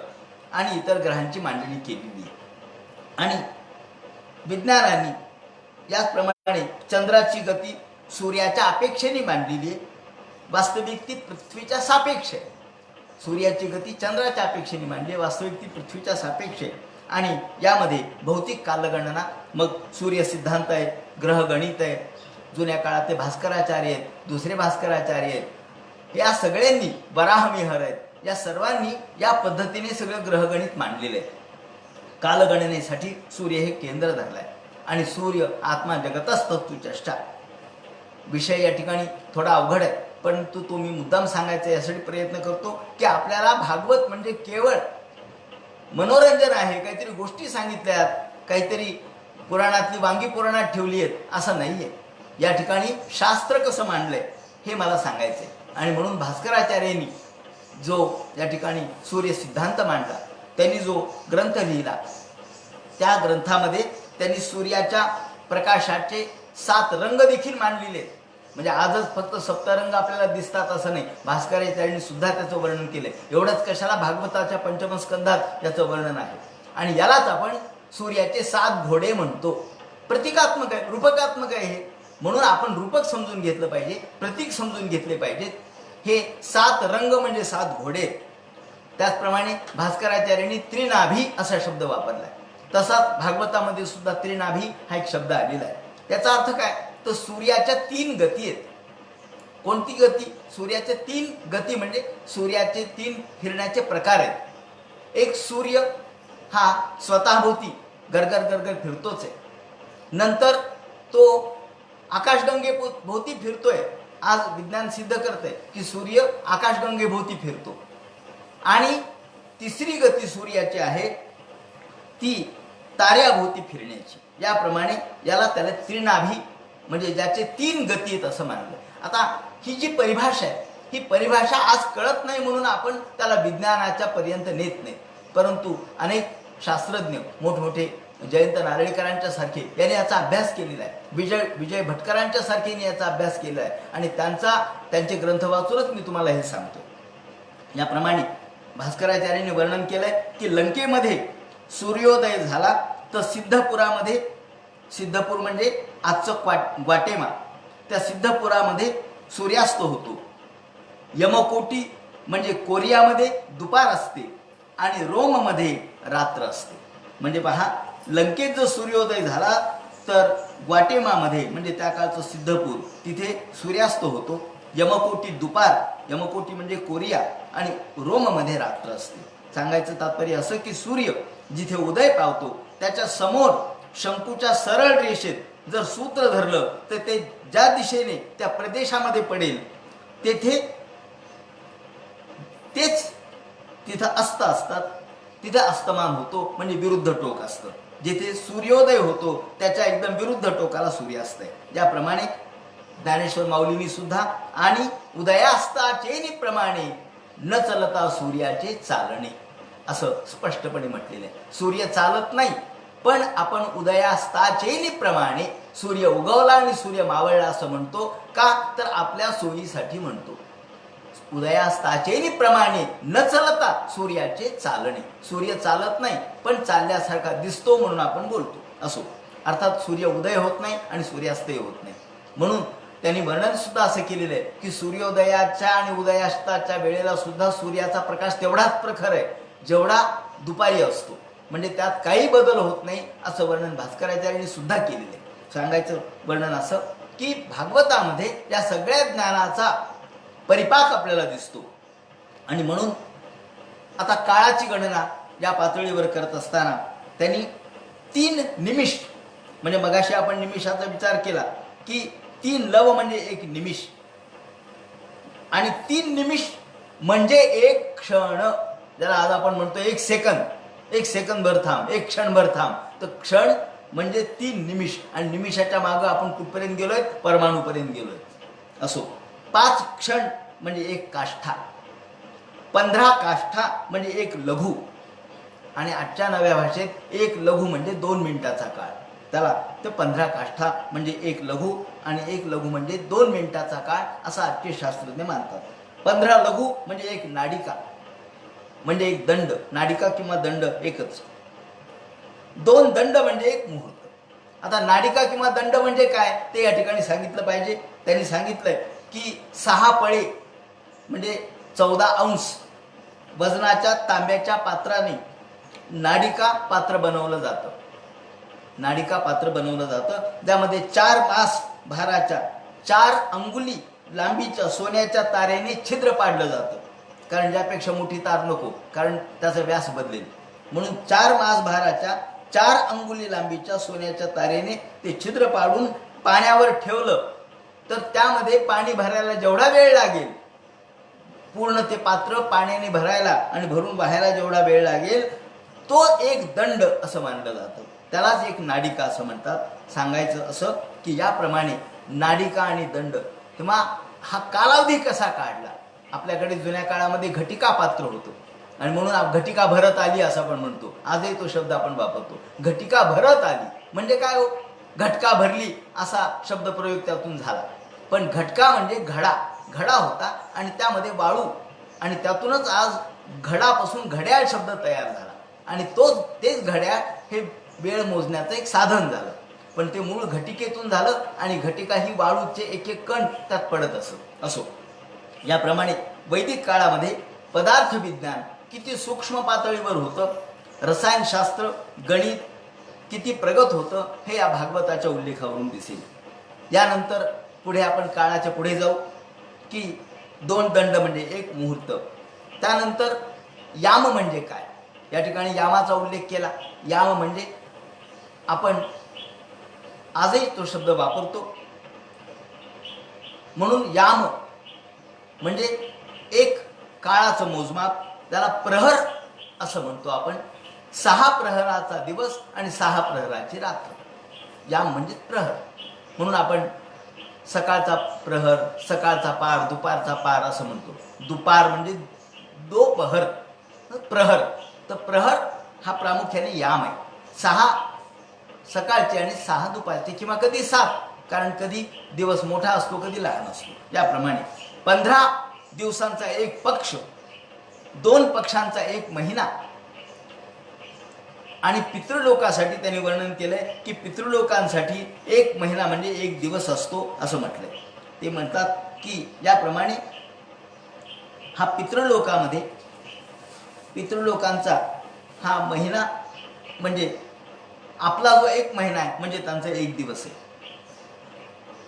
आणि इतर ग्रहांची मांडणी केलेली आहे. आणि विज्ञानाने याचप्रमाणे चंद्राची गती सूर्याच्या अपेक्षेने मांडलेली आहे. वास्तविक ती पृथ्वीच्या सापेक्ष आहे. सूर्याची गती चंद्राच्या अपेक्षेने मांडली आहे, वास्तविक ती पृथ्वीच्या सापेक्ष आहे. आणि यामध्ये भौतिक कालगणना, मग सूर्य सिद्धांत आहे, ग्रह गणित आहे, जुन्या काळातले भास्कराचार्य आहेत, दुसरे भास्कराचार्य आहेत, या सगळ्यांनी, वराहमिहिर आहेत, या सर्वांनी या पद्धतीने सगळं ग्रहगणित मांडलेलं आहे. कालगणनेसाठी सूर्य हे केंद्र धरलं आहे. आणि सूर्य आत्मा जगतस्तु चष्टा विषय या ठिकाणी थोडा अवघड आहे, परंतु तो मी मुद्दाम सांगायचा यासाठी प्रयत्न करतो की आपल्याला भागवत म्हणजे केवळ मनोरंजन आहे, काहीतरी गोष्टी सांगितल्यात, काहीतरी पुराणातली वांगी पुराणात ठेवली आहेत असं नाही आहे. या ठिकाणी शास्त्र कसं मांडलंय हे मला सांगायचंय. आणि म्हणून भास्कराचार्यांनी जो या ठिकाणी सूर्य सिद्धांत मांडला, त्यांनी जो ग्रंथ लिहिला, त्या ग्रंथामध्ये त्यांनी सूर्याच्या प्रकाशाचे 7 रंग देखील मांडलेले आहेत. म्हणजे आजच फक्त सप्तरंग आपल्याला दिसतात असं नाही, भास्कराचार्यांनी सुद्धा त्याचं वर्णन केलंय. एवढंच कशाला, भागवताच्या 5म स्कंधात याचं वर्णन आहे. आणि यालाच आपण सूर्याचे 7 घोडे म्हणतो. प्रतीकात्मक आहे, रूपकात्मक आहे हे. म्हणून आपण रूपक समजून घेतलं पाहिजे, प्रतीक समजून घेतले पाहिजेत. हे 7 रंग म्हणजे 7 घोडे. त्याचप्रमाणे भास्कराचार्यांनी त्रिनाभी असा शब्द वापरलाय. तसाच भागवतामध्ये सुद्धा त्रिनाभी हा एक शब्द आलेला आहे. याचा अर्थ काय, तर सूर्याच्या 3 गती आहेत. कोणती गती, सूर्याच्या 3 गती म्हणजे सूर्याचे 3 फिरण्याचे प्रकार आहेत. एक, सूर्य हा स्वतःभोवती गरगर गरगर फिरतोच आहे. नंतर तो आकाशगंगेभोवती फिरतोय. आज विज्ञान सिद्ध करतंय की सूर्य आकाशगंगेभोवती फिरतो. आणि तिसरी गती सूर्याची आहे ती ताऱ्याभोवती फिरण्याची. याप्रमाणे त्याला त्रिनाभी म्हणजे ज्याचे 3 गती आहेत असं मानलं. आता ही जी परिभाषा आहे, ही परिभाषा आज कळत नाही म्हणून आपण त्याला विज्ञानाच्या पर्यंत नेत नाही. परंतु अनेक शास्त्रज्ञ, मोठमोठे जयंत नारळीकरांच्या सारखे यांनी याचा अभ्यास केलेला आहे. विजय भटकरांच्या सारखेने याचा अभ्यास केला आहे. आणि त्यांचे ग्रंथ वाचूनच मी तुम्हाला हे सांगतो. याप्रमाणे भास्कराचार्यांनी वर्णन केलंय की लंकेमध्ये सूर्योदय झाला तर सिद्धपुरामध्ये, सिद्धपूर म्हणजे आजचं ग्वाटेमा, त्या सिद्धपुरामध्ये सूर्यास्त होतो. यमकोटी म्हणजे कोरियामध्ये दुपार असते आणि रोममध्ये रात्र असते. म्हणजे पहा, लंकेत जर सूर्योदय झाला तर ग्वाटेमामध्ये म्हणजे त्या काळचं सिद्धपूर तिथे सूर्यास्त होतो. यमकोटी दुपार, यमकोटी म्हणजे कोरिया, आणि रोममध्ये रात्र असते. सांगायचं तात्पर्य असं की सूर्य जिथे उदय पावतो त्याच्या समोर शंकूच्या सरळ रेषेत जर सूत्र धरलं तर ते ज्या दिशेने त्या प्रदेशामध्ये पडेल तेथे तेच तिथं अस्त असतात, तिथे अस्तमान होतो म्हणजे विरुद्ध टोक असतं. जिथे सूर्योदय होतो त्याच्या एकदम विरुद्ध टोकाला सूर्यास्त आहे. ज्याप्रमाणे ज्ञानेश्वर माऊलींनी सुद्धा आणि उदयास्ताचेनी प्रमाणे न चलता सूर्याचे चालणे असं स्पष्टपणे म्हटलेलं आहे. सूर्य चालत नाही, पण आपण उदयास्ताचेनी प्रमाणे सूर्य उगवला आणि सूर्य मावळला असं म्हणतो. का तर आपल्या सोयीसाठी म्हणतो. उदयास्ताचेनी प्रमाणे न चलता सूर्याचे चालणे. सूर्य चालत नाही पण चालल्यासारखा दिसतो म्हणून आपण बोलतो. असो, अर्थात सूर्य उदय होत नाही आणि सूर्यास्तही होत नाही. म्हणून त्यांनी वर्णन सुद्धा असं केलेलं आहे की सूर्योदयाच्या आणि उदयास्ताच्या वेळेला सुद्धा सूर्याचा प्रकाश तेवढाच प्रखर आहे जेवढा दुपारी असतो. म्हणजे त्यात काही बदल होत नाही असं वर्णन भास्कराचार्यांनी सुद्धा केलेलं आहे. सांगायचं वर्णन असं की भागवतामध्ये या सगळ्या ज्ञानाचा परिपाक आपल्याला दिसतो. आणि म्हणून आता काळाची गणना या पातळीवर करत असताना त्यांनी 3 निमिष, म्हणजे मगाशी आपण निमिषाचा विचार केला की 3 लव म्हणजे 1 निमिष आणि 3 निमिष म्हणजे 1 क्षण, ज्याला आज आपण म्हणतो 1 सेकंद. 1 सेकंदभर थांब, 1 क्षणभर थांब. तर क्षण म्हणजे 3 निमिष आणि निमिषाच्या मागं आपण कुठपर्यंत गेलोय? परमाणूपर्यंत गेलोय. असो, 5 क्षण म्हणजे 1 काष्ठा, 15 काष्ठा म्हणजे 1 लघु आणि आजच्या नव्या भाषेत 1 लघु म्हणजे 2 मिनिटाचा काळ. त्याला ते 15 काष्ठा म्हणजे 1 लघु आणि 1 लघु म्हणजे 2 मिनिटाचा काळ असं आजचे शास्त्रज्ञ मानतात. 15 लघु म्हणजे 1 नाडिका म्हणजे 1 दंड. नाडिका किंवा दंड एकच. 2 दंड म्हणजे 1 मुहूर्त. आता नाडिका किंवा दंड म्हणजे काय ते या ठिकाणी सांगितलं पाहिजे. त्यांनी सांगितलंय की 6 पळे म्हणजे 14 अंश वजनाच्या तांब्याच्या पात्राने नाडिका पात्र बनवलं जातं. नाडिका पात्र बनवलं जातं. त्यामध्ये 4 मास भाराच्या 4 अंगुली लांबीच्या सोन्याच्या तारेने छिद्र पाडलं जातं. कारण ज्यापेक्षा मोठी तार नको, कारण त्याचा व्यास बदलेल. म्हणून 4 मास भाराच्या 4 अंगुली लांबीच्या सोन्याच्या तारेने ते छिद्र पाडून पाण्यावर ठेवलं तर त्यामध्ये पाणी भरायला जेवढा वेळ लागेल, पूर्ण ते पात्र पाण्याने भरायला आणि भरून बाहेर जेवढा वेळ लागेल तो 1 दंड असं मानलं जातं. त्यालाच 1 नाडिका असं म्हणतात. सांगायचं असं की याप्रमाणे नाडिका आणि दंड किंवा हा कालावधी कसा काढला. आपल्याकडे जुन्या काळामध्ये घटिका पात्र होतं आणि म्हणून घटिका भरत आली असं आपण म्हणतो. आजही तो शब्द आपण वापरतो. घटिका भरत आली म्हणजे काय हो? घटका भरली असा शब्दप्रयोग त्यातून झाला. पण घटका म्हणजे घडा होता आणि त्यामध्ये वाळू आणि त्यातूनच आज घडापासून घड्याळ शब्द तयार झाला आणि तेच घड्याळ हे वेळ मोजण्याचं एक साधन झालं. पण ते मूळ घटिकेतून झालं आणि घटिका ही वाळूचे एक कण त्यात पडत असो. याप्रमाणे वैदिक काळामध्ये पदार्थ विज्ञान किती सूक्ष्म पातळीवर होतं, रसायनशास्त्र गणित किती प्रगत होतं हे या भागवताच्या उल्लेखावरून दिसेल. यानंतर पुढे आपण काळाच्या पुढे जाऊ की 2 दंड म्हणजे 1 मुहूर्त. त्यानंतर याम म्हणजे काय, या ठिकाणी यामाचा उल्लेख केला. याम म्हणजे आपण आजही तो शब्द वापरतो. म्हणून याम म्हणजे 1 काळाचं मोजमाप, त्याला प्रहर असं म्हणतो आपण. 6 प्रहराचा दिवस आणि 6 प्रहराची रात्र. याम म्हणजे प्रहर. म्हणून आपण सकाळचा प्रहर, सकाळचा पार, दुपारचा पार असं म्हणतो. दुपार म्हणजे दोपहर, प्रहर. तर प्रहर हा प्रामुख्याने याम आहे. 6 सकाळचे आणि 6 दुपारचे किंवा कधी 7, कारण कधी दिवस मोठा असतो कधी लहान असतो. याप्रमाणे 15 दिवसांचा 1 पक्ष, 2 पक्षांचा 1 महिना. आणि पितृलोकासाठी त्यांनी वर्णन केलंय की पितृलोकांसाठी 1 महिना म्हणजे 1 दिवस असतो असं म्हटलंय. ते म्हणतात की याप्रमाणे हा पितृलोकामध्ये पितृलोकांचा हा महिना म्हणजे आपला जो 1 महिना आहे म्हणजे त्यांचा 1 दिवस आहे.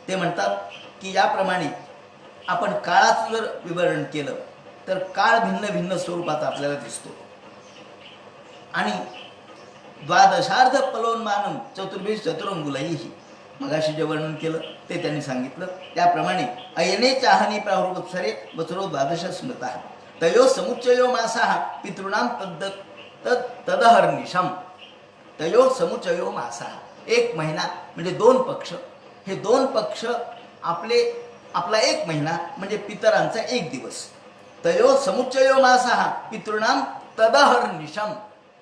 ते म्हणतात की याप्रमाणे आपण काळाचं जर विवरण केलं तर काळ भिन्न भिन्न स्वरूपात आपल्याला दिसतो आणि द्वादशार्ध पलोन्मानम चतुर्भिः चतुरंगुलैः. मगाशी जे वर्णन केलं ते त्यांनी सांगितलं. त्याप्रमाणे अयने चाहनी प्राहुर्वत्सरे वत्सरो द्वादश स्मृता तयो समुच्चयो मासाः पितॄणां तदहर्निशम. तयो समुच्चयो मासाः, एक महिना म्हणजे दोन पक्ष. हे दोन पक्ष आपला एक महिना म्हणजे पितरांचा एक दिवस. तयो समुच्चयो मासाः पितॄणां तदहर्निशम.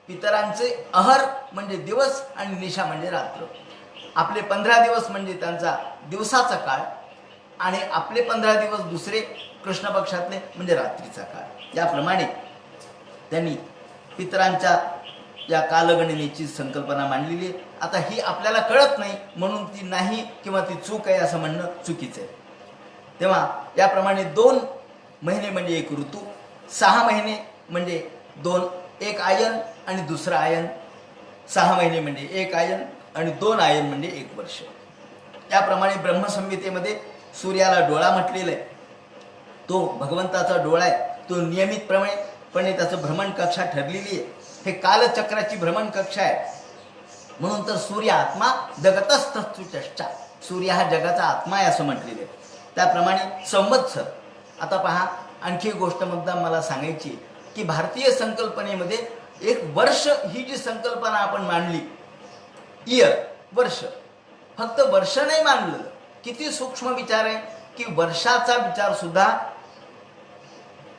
पितरांचे अहर म्हणजे दिवस आणि निशा म्हणजे रात्र. आपले 15 दिवस म्हणजे त्यांचा दिवसाचा काळ आणि आपले 15 दिवस दुसरे कृष्ण पक्षातले म्हणजे रात्रीचा काळ. याप्रमाणे त्यांनी पितरांच्या या कालगणनेची संकल्पना मांडलेली आहे. आता ही आपल्याला कळत नाही म्हणून ती नाही किंवा ती चूक आहे असं म्हणणं चुकीचं आहे. तेव्हा याप्रमाणे 2 महिने म्हणजे एक ऋतू, 6 महिने म्हणजे एक आयन आणि दुसरं आयन, 6 महिने म्हणजे एक आयन आणि 2 आयन म्हणजे 1 वर्ष. त्याप्रमाणे ब्रह्मसंहितेमध्ये सूर्याला डोळा म्हटलेला आहे. तो भगवंताचा डोळा आहे. तो नियमितपणे त्याचं भ्रमण कक्षा ठरलेली आहे. हे कालचक्राची भ्रमण कक्षा आहे. म्हणून तर सूर्य आत्मा जगतस्तुचष्टा, सूर्य हा जगाचा आत्मा आहे असं म्हटलेलं आहे. त्याप्रमाणे संवत्सर. आता पहा, आणखी एक गोष्ट मुद्दाम मला सांगायची की भारतीय संकल्पनेमध्ये एक वर्ष ही जी संकल्पना आपण मांडली, इयर वर्ष, फक्त वर्ष नाही मानलं. किती सूक्ष्म विचार आहे की वर्षाचा विचार सुद्धा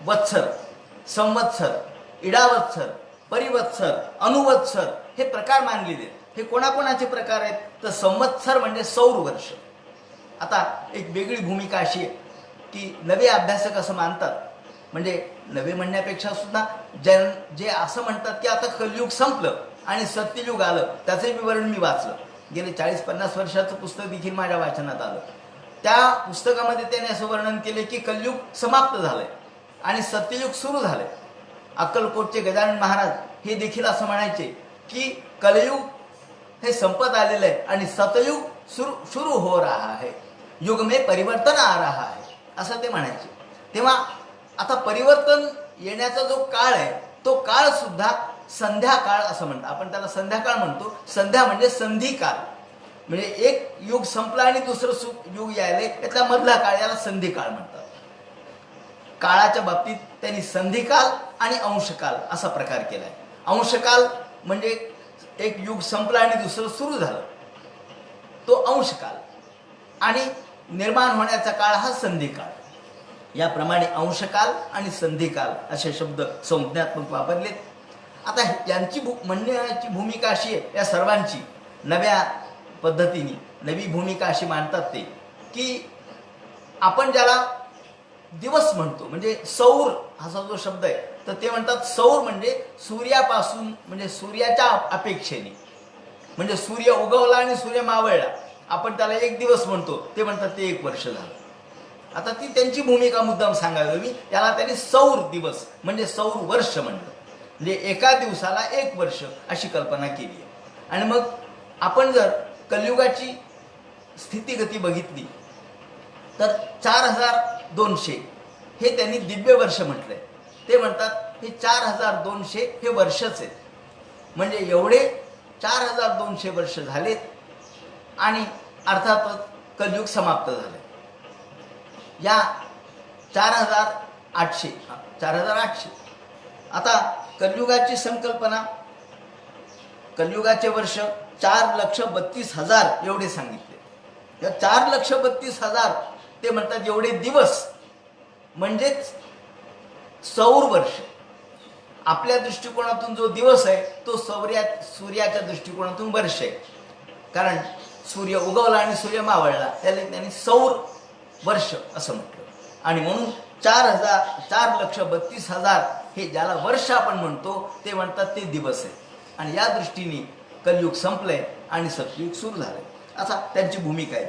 वत्सर, संवत्सर, इडावत्सर, परिवत्सर, अनुवत्सर हे प्रकार मानलेले आहेत. हे कोणाकोणाचे प्रकार आहेत तर संवत्सर म्हणजे सौर वर्ष. आता एक वेगळी भूमिका अशी आहे की नवे अभ्यासक असं मानतात, म्हणजे नवे म्हणण्यापेक्षा सुद्धा जे असं म्हणतात की आता कलियुग संपलं आणि सत्ययुग आलं. त्याचे विवरण मी वाचलं. गेले 40-50 वर्षाचं पुस्तक देखील माझ्या वाचनात आलं. त्या पुस्तकामध्ये त्याने असं वर्णन केले की कलियुग समाप्त झालंय आणि सत्ययुग सुरू झालंय. अक्कलकोटचे गजानन महाराज हे देखील असं म्हणायचे की कलयुग हे संपत आलेलं आहे आणि सतयुग सुरू हो रहा है, युग में परिवर्तन आ रहा है असं ते म्हणायचे. तेव्हा आता परिवर्तन येण्याचा जो काळ आहे तो काळ सुद्धा संध्याकाळ असं म्हणतात. आपण त्याला संध्याकाळ म्हणतो. संध्या म्हणजे संधिकाळ, म्हणजे एक युग संपला आणि दुसरं युग यायले, यातला मधला काळ याला संधिकाळ म्हणतात. काळाच्या बाबतीत त्यांनी संधिकाल आणि अंशकाल असा प्रकार केलाय. अंशकाल म्हणजे एक युग संपला आणि दुसरं सुरू झालं, तो अंशकाल, आणि निर्माण होण्याचा काळ हा संधिकाळ. याप्रमाणे अंशकाल आणि संधिकाल असे शब्द संज्ञात्मक वापरलेत. आता यांची म्हणण्याची भूमिका अशी आहे, या सर्वांची नव्या पद्धतीने नवी भूमिका अशी मांडतात ते की आपण ज्याला दिवस म्हणतो, म्हणजे सौर असा जो शब्द आहे तर ते म्हणतात सौर म्हणजे सूर्यापासून, म्हणजे सूर्याच्या अपेक्षेने, म्हणजे सूर्य उगवला आणि सूर्य मावळला आपण त्याला एक दिवस म्हणतो, ते म्हणतात ते 1 वर्ष झालं. आता ती त्यांची भूमिका मुद्दाम सांगावी मी. याला त्यांनी सौर दिवस म्हणजे सौर वर्ष म्हणलं, म्हणजे एका दिवसाला 1 वर्ष अशी कल्पना केली आहे. आणि मग आपण जर कलियुगाची स्थितीगती बघितली तर 4200 हे त्यांनी दिव्य वर्ष म्हटलंय. ते म्हणतात हे 4200 हे वर्षच आहेत, म्हणजे एवढे 4200 वर्ष झालेत आणि अर्थातच कलियुग समाप्त झाले. या 4800 आता कलियुगाची संकल्पना, कलियुगाचे वर्ष 4,32,000 एवढे सांगितले. या 4,32,000 ते म्हणतात एवढे दिवस म्हणजेच सौर वर्ष. आपल्या दृष्टिकोनातून जो दिवस आहे तो सूर्याच्या दृष्टिकोनातून वर्ष आहे. कारण सूर्य उगवला आणि सूर्य मावळला त्याला त्यांनी सौर वर्ष असं म्हटलं. आणि म्हणून 4,32,000 हे ज्याला वर्ष आपण म्हणतो ते म्हणतात ते दिवस आहे. आणि या दृष्टीने कलियुग संपलंय आणि सतयुग सुरू झालंय असा त्यांची भूमिका आहे.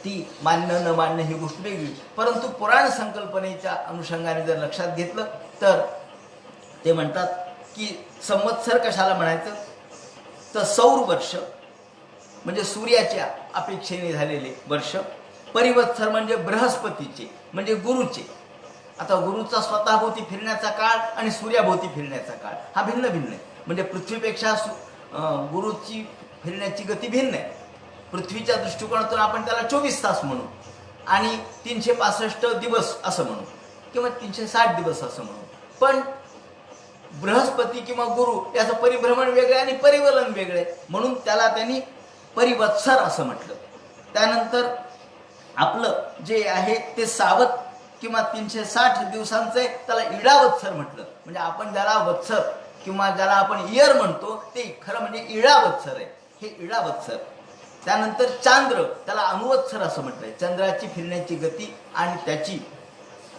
ती मान्य न मान्य ही गोष्ट वेगळी, परंतु पुराण संकल्पनेच्या अनुषंगाने जर लक्षात घेतलं तर ते म्हणतात की संवत्सर कशाला म्हणायचं तर सौर वर्ष म्हणजे सूर्याच्या अपेक्षेने झालेले वर्ष. परिवत्सर म्हणजे बृहस्पतीचे म्हणजे गुरुचे. आता गुरुचा स्वतःभोवती फिरण्याचा काळ आणि सूर्याभोवती फिरण्याचा काळ हा भिन्न भिन्न आहे. म्हणजे पृथ्वीपेक्षा गुरुची फिरण्याची गती भिन्न आहे. पृथ्वीच्या दृष्टिकोनातून आपण त्याला 24 तास म्हणू आणि 365 दिवस असं म्हणू किंवा 360 दिवस असं म्हणू. पण बृहस्पती किंवा गुरु याचं परिभ्रमण वेगळे आणि परिवलन वेगळे, म्हणून त्याला त्यांनी परिवत्सर असं म्हटलं. त्यानंतर आपलं जे आहे ते सावत किंवा 360 दिवसांचे त्याला इडावत्सर म्हटलं. म्हणजे आपण ज्याला वत्सर किंवा ज्याला आपण इयर म्हणतो ते खरं म्हणजे इडावत्सर आहे, हे इडावत्सर. त्यानंतर चांद्र त्याला अनुवत्सर असं म्हटलंय. चंद्राची फिरण्याची गती आणि त्याची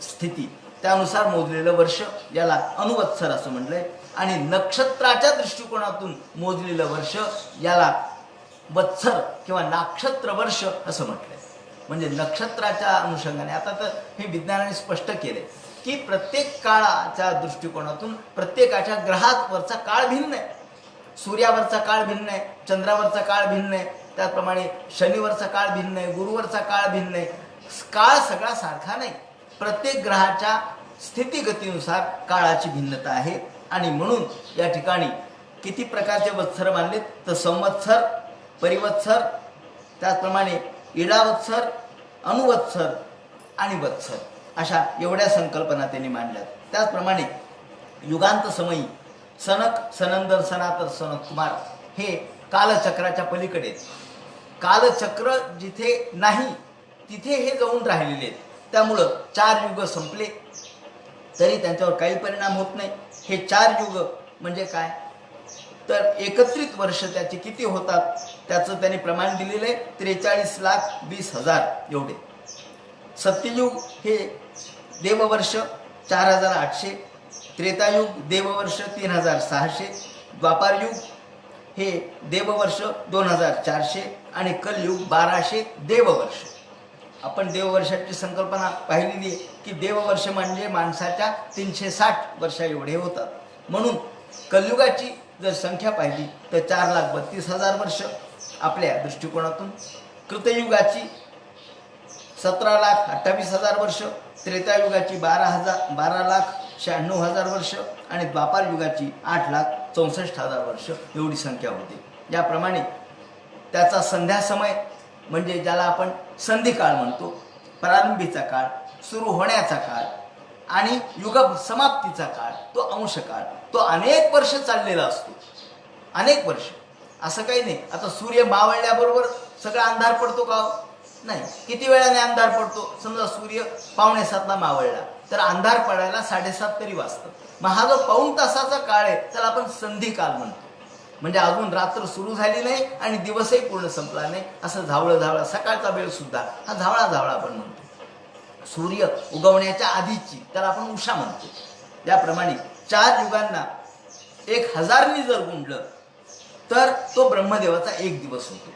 स्थिती त्यानुसार मोजलेलं वर्ष याला अनुवत्सर असं म्हटलंय. आणि नक्षत्राच्या दृष्टिकोनातून मोजलेलं वर्ष याला वत्सर किंवा नाक्षत्र वर्ष असं म्हटलंय. म्हणजे नक्षत्राच्या अनुषंगाने आता तर हे विज्ञानाने स्पष्ट केले की प्रत्येक काळाच्या दृष्टिकोनातून प्रत्येकाच्या ग्रहावरचा काळ भिन्न आहे. सूर्यावरचा काळ भिन्न आहे, चंद्रावरचा काळ भिन्न आहे, त्याचप्रमाणे शनिवरचा काळ भिन्न आहे, गुरुवरचा काळ भिन्न आहे. काळ सगळा सारखा नाही. प्रत्येक ग्रहाच्या स्थितीगतीनुसार काळाची भिन्नता आहे. आणि म्हणून या ठिकाणी किती प्रकारचे वत्सर मानलेत तर संवत्सर, परिवत्सर, त्याचप्रमाणे इडावत्सर, अनुवत्सर आणि वत्सर अशा एवढ्या संकल्पना त्यांनी मांडल्यात. त्याचप्रमाणे युगांत समयी सनक, सनंदर, सनातर, सनत कुमार हे कालचक्राच्या पलीकडे. कालचक्र जिथे नाही तिथे हे जाऊन राहिलेले आहेत. त्यामुळं 4 युग संपले तरी त्यांच्यावर काही परिणाम होत नाही. हे 4 युग म्हणजे काय तर एकत्रित वर्ष त्याचे किती होतात त्याचं त्यांनी प्रमाण दिलेलं आहे. 43,20,000 एवढे. सत्ययुग हे देववर्ष 4,800, त्रेतायुग देववर्ष 3,600, द्वापारयुग हे देववर्ष 2,400 आणि कलयुग 1,200 देववर्ष. आपण देववर्षाची संकल्पना पाहिलेली आहे की देववर्ष म्हणजे माणसाच्या 360 वर्षा एवढे होतात. म्हणून कलयुगाची जर संख्या पाहिली तर 4,32,000 वर्ष आपल्या दृष्टिकोनातून, कृतयुगाची 17,28,000 वर्ष, त्रेतायुगाची 12,96,000 वर्ष आणि द्वापार युगाची 8,64,000 वर्ष एवढी संख्या होते. याप्रमाणे त्याचा संध्या समय म्हणजे ज्याला आपण संधिकाळ म्हणतो, प्रारंभीचा काळ, सुरू होण्याचा काळ आणि युग समाप्तीचा काळ, तो अंशकाळ, तो अनेक वर्ष चाललेला असतो. अनेक वर्ष असं काही नाही. आता सूर्य मावळल्याबरोबर सगळा अंधार पडतो का नाही. किती वेळाने अंधार पडतो. समजा सूर्य 6:45ला मावळला तर अंधार पडायला 7:30 तरी वाजतात. मग हा जो पाऊण तासाचा काळ आहे त्याला आपण संधिकाल म्हणतो. म्हणजे अजून रात्र सुरू झाली नाही आणि दिवसही पूर्ण संपला नाही. असं झावळं झावळा सकाळचा वेळ सुद्धा हा झावळा झावळा आपण म्हणतो. सूर्य उगवण्याच्या आधीची त्याला आपण उषा म्हणतो. याप्रमाणे 4 युगांना 1,000नी जर गुणलं तर तो ब्रह्मदेवाचा 1 दिवस होतो.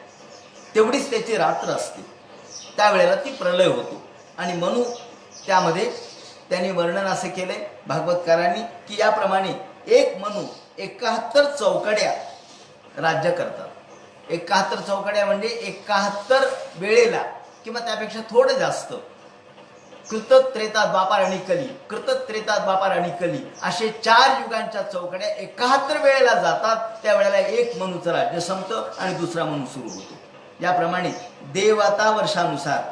तेवढीच त्याची रात्र असते. त्यावेळेला ती प्रलय होतो. आणि म्हणून त्यामध्ये त्यांनी वर्णन असं केलंय भागवतकारांनी की याप्रमाणे एक मनू 71 चौकड्या राज्य करतात. 71 चौकड्या म्हणजे 71 वेळेला किंवा त्यापेक्षा थोडं जास्त. कृत, त्रेता, द्वापार आणि कली, कृत, त्रेता, द्वापार आणि कली असे 4 युगांच्या चौकड्या 71 वेळेला जातात. त्यावेळेला एक मनूचं राज्य संपतं आणि दुसरा मनू सुरू होतो. याप्रमाणे देवता वर्षानुसार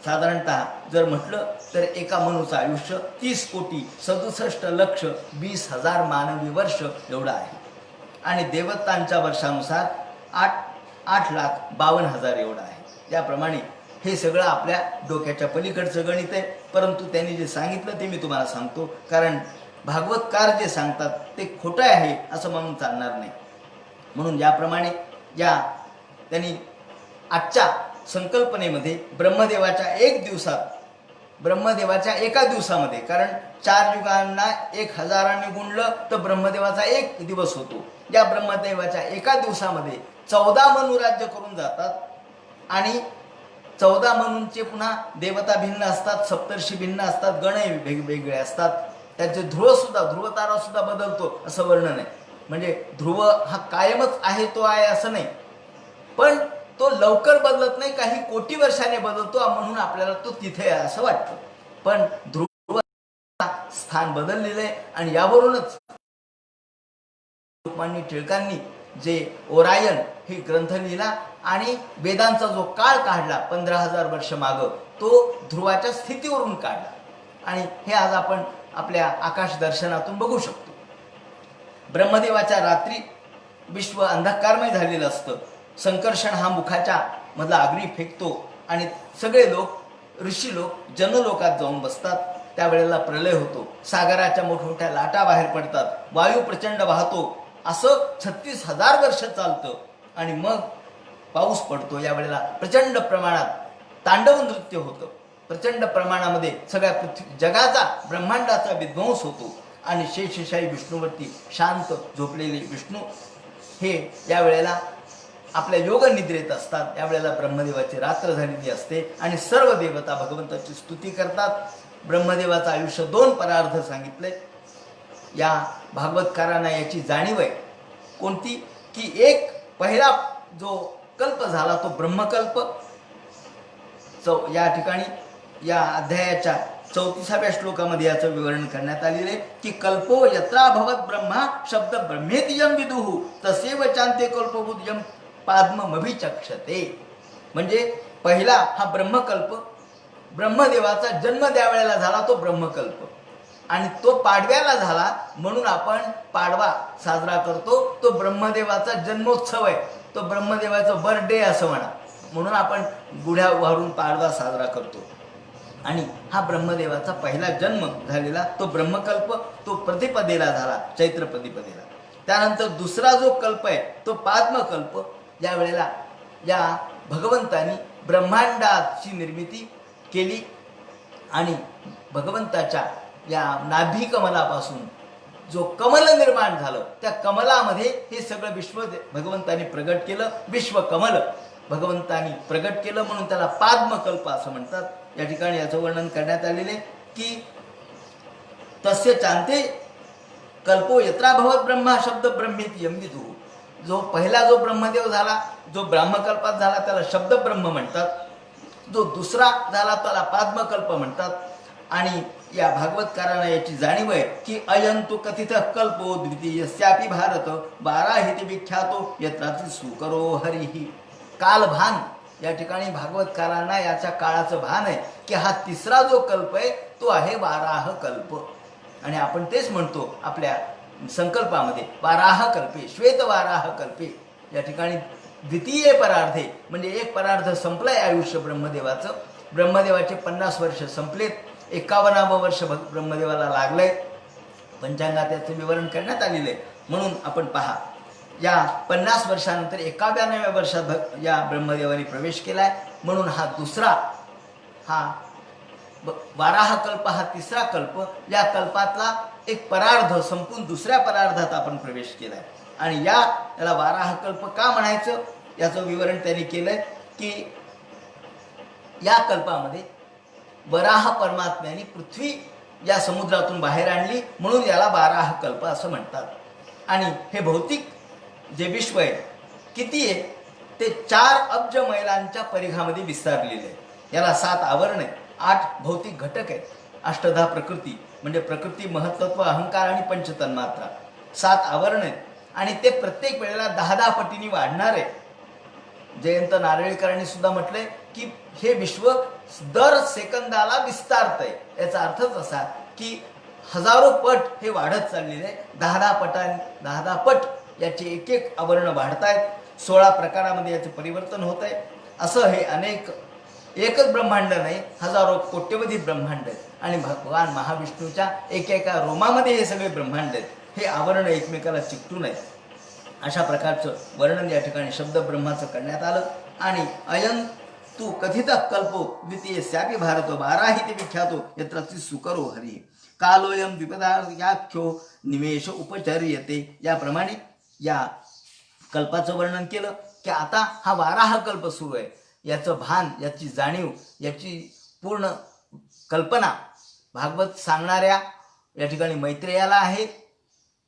साधारणतः जर म्हटलं तर एका मनुचं आयुष्य 30,67,20,000 मानवी वर्ष एवढं आहे. आणि देवतांच्या वर्षानुसार 8,52,000 एवढं आहे. याप्रमाणे हे सगळं आपल्या डोक्याच्या पलीकडचं गणित आहे. परंतु त्यांनी जे सांगितलं ते मी तुम्हाला सांगतो, कारण भागवतकार जे सांगतात ते खोटं आहे असं म्हणून चालणार नाही. म्हणून याप्रमाणे त्यांनी आजच्या संकल्पनेमध्ये ब्रह्मदेवाच्या 1 दिवसात, ब्रह्मदेवाच्या एका दिवसामध्ये, कारण 4 युगांना 1,000नी गुणलं तर ब्रह्मदेवाचा 1 दिवस होतो. या ब्रह्मदेवाच्या एका दिवसामध्ये 14 मनू राज्य करून जातात. आणि 14 मनूंचे पुन्हा देवता भिन्न असतात, सप्तर्षी भिन्न असतात, गणही वेगवेगळे असतात. त्याचे ध्रुवतारा सुद्धा बदलतो असं वर्णन आहे. म्हणजे ध्रुव हा कायमच आहे तो आहे असं नाही, पण तो लवकर बदलत नाही, काही कोटी वर्षाने बदलतो. म्हणून आपल्याला तो तिथे आहे असं वाटतं. पण ध्रुव स्थान बदललेलं आहे आणि यावरूनच लोकमान्य टिळकांनी जे ओरायन हे ग्रंथ लिहिला आणि वेदांचा जो काळ काढला 15,000 वर्ष मागं, तो ध्रुवाच्या स्थितीवरून काढला आणि हे आज आपण आपल्या आकाश दर्शनातून बघू शकतो. ब्रह्मदेवाच्या रात्री विश्व अंधकारमय झालेलं असतं. संकर्षण हा मुखाच्या मधला अग्नी फेकतो आणि सगळे लोक, ऋषी लोक जनलोकात जाऊन बसतात. त्यावेळेला प्रलय होतो. सागराच्या मोठमोठ्या लाटा बाहेर पडतात. वायू प्रचंड वाहतो. असं 36,000 वर्ष चालतं आणि मग पाऊस पडतो. यावेळेला प्रचंड प्रमाणात तांडव नृत्य होतं. प्रचंड प्रमाणामध्ये सगळ्या जगाचा, ब्रह्मांडाचा विध्वंस होतो आणि शेषशाही विष्णूवरती शांत झोपलेले विष्णू हे यावेळेला आपल्या योग निद्रेत असतात. यावेळेला ब्रह्मदेवाची रात्र झालेली असते आणि सर्व देवता भगवंताची स्तुती करतात. ब्रह्मदेवाचं आयुष्य 2 परार्ध सांगितले. या भागवतकारांना याची जाणीव आहे. कोणती? की एक पहिला जो कल्प झाला तो ब्रह्मकल्प. या ठिकाणी या अध्यायाच्या 34व्या श्लोकामध्ये याचं विवरण करण्यात आलेले की कल्पो यत्रा भवत ब्रह्मा शब्द ब्रह्मेतियम विदुः तसेव चांते कल्पबुद्यम पाद्ममभिचक्षते. म्हणजे पहिला हा ब्रह्मकल्प, ब्रह्मदेवाचा जन्म त्यावेळेला झाला तो ब्रह्मकल्प आणि तो पाडव्याला झाला म्हणून आपण पाडवा साजरा करतो. तो ब्रह्मदेवाचा जन्मोत्सव आहे. तो ब्रह्मदेवाचा बर्थडे असं म्हणा, म्हणून आपण गुढ्या उभारून पाडवा साजरा करतो. आणि हा ब्रह्मदेवाचा पहिला जन्म झालेला तो ब्रह्मकल्प, तो प्रतिपदेला झाला, चैत्र प्रतिपदेला. त्यानंतर दुसरा जो कल्प आहे तो पाद्मकल्प. या वेळेला या भगवंतानी ब्रह्मांडाची निर्मिती केली आणि भगवंताच्या या नाभी कमलापासून जो कमल निर्माण झालं त्या कमलामध्ये हे सगळं विश्व भगवंतानी प्रगट केलं. विश्वकमल भगवंतानी प्रगट केलं म्हणून त्याला पाद्मकल्प असं म्हणतात. या ठिकाणी याचं वर्णन करण्यात आलेले की तस्य चांते कल्पो यत्रा भवत ब्रह्मा शब्द ब्रह्मेति यमिदुः. जो पहिला जो ब्रह्मदेव झाला, जो ब्रह्मकल्पात झाला त्याला शब्द ब्रह्म म्हणतात. जो दुसरा झाला त्याला पाद्मकल्प म्हणतात. आणि या भागवतकारांना याची जाणीव आहे की अयंतु कथित कल्पो द्वितीयस्यापि भारत 12 हिते विख्यातो यत्राची सुकरो हरिही. कालभान या ठिकाणी भागवतकारांना याच्या काळाचं भान आहे की हा तिसरा जो कल्प आहे तो आहे वाराह कल्प. आणि आपण तेच म्हणतो आपल्या संकल्पामध्ये वाराह कल्पे, श्वेत वाराह कल्पे. या ठिकाणी द्वितीय परार्धे म्हणजे एक परार्ध संपलंय आयुष्य ब्रह्मदेवाचं. ब्रह्मदेवाचे 50 वर्ष संपलेत. 51वं वर्ष ब्रह्मदेवाला लागलंय. पंचांगात याचं विवरण करण्यात आलेलं आहे. म्हणून आपण पहा, या 50 वर्षानंतर 51व्या वर्षात या ब्रह्मदेवाने प्रवेश केलाय. म्हणून हा दुसरा, हा वाराह कल्प हा तिसरा कल्प. या कल्पातला एक परार्ध संपून दुसऱ्या परार्धात आपण प्रवेश केलाय. आणि याला वाराह कल्प का म्हणायचं याचं विवरण त्यांनी केलंय की या कल्पामध्ये वराह परमात्म्याने पृथ्वी या समुद्रातून बाहेर आणली म्हणून याला वाराह कल्प असं म्हणतात. आणि हे भौतिक जे विश्व आहे किती आहे ते 4 अब्ज मैलांच्या परिघामध्ये विस्तारलेले आहे. याला 7 आवरण आहे, 8 भौतिक घटक आहेत, 8 प्रकृती म्हणजे प्रकृती, महत्त्व, अहंकार आणि पंचतन्मात्रा, 7 आवरण आहेत. आणि ते प्रत्येक वेळेला 10-10 पटीने वाढणार आहे. जयंत नारळीकरांनी सुद्धा म्हटलंय की हे विश्व दर सेकंदाला विस्तारतंय. याचा अर्थच असा की हजारो पट हे वाढत चाललेले आहे. 10-10 पट याचे एक एक आवरण वाढतायत. 16 प्रकारामध्ये याचं परिवर्तन होत आहे. असं हे अनेक, एकच ब्रह्मांड नाही, हजारो कोट्यवधी ब्रह्मांड आहेत. आणि भगवान महाविष्णूच्या एकेका रोमामध्ये हे सगळे ब्रह्मांड आहेत. हे आवरण एकमेकाला चिकटून आहेत. अशा प्रकारचं वर्णन या ठिकाणी शब्द ब्रह्माचं करण्यात आलं. आणि अयं तू कथित कल्पो द्वितीयस्यापि भारतो 12 हिते विख्यातो यत्राची सुकरो हरी कालोयम विपदाख्यो निमेष उपचर्यते. याप्रमाणे या कल्पाचं वर्णन केलं की आता हा वाराह कल्प सुरू आहे. याचं भान, याची जाणीव, याची पूर्ण कल्पना भागवत सांगणाऱ्या या ठिकाणी मैत्रेयाला आहे,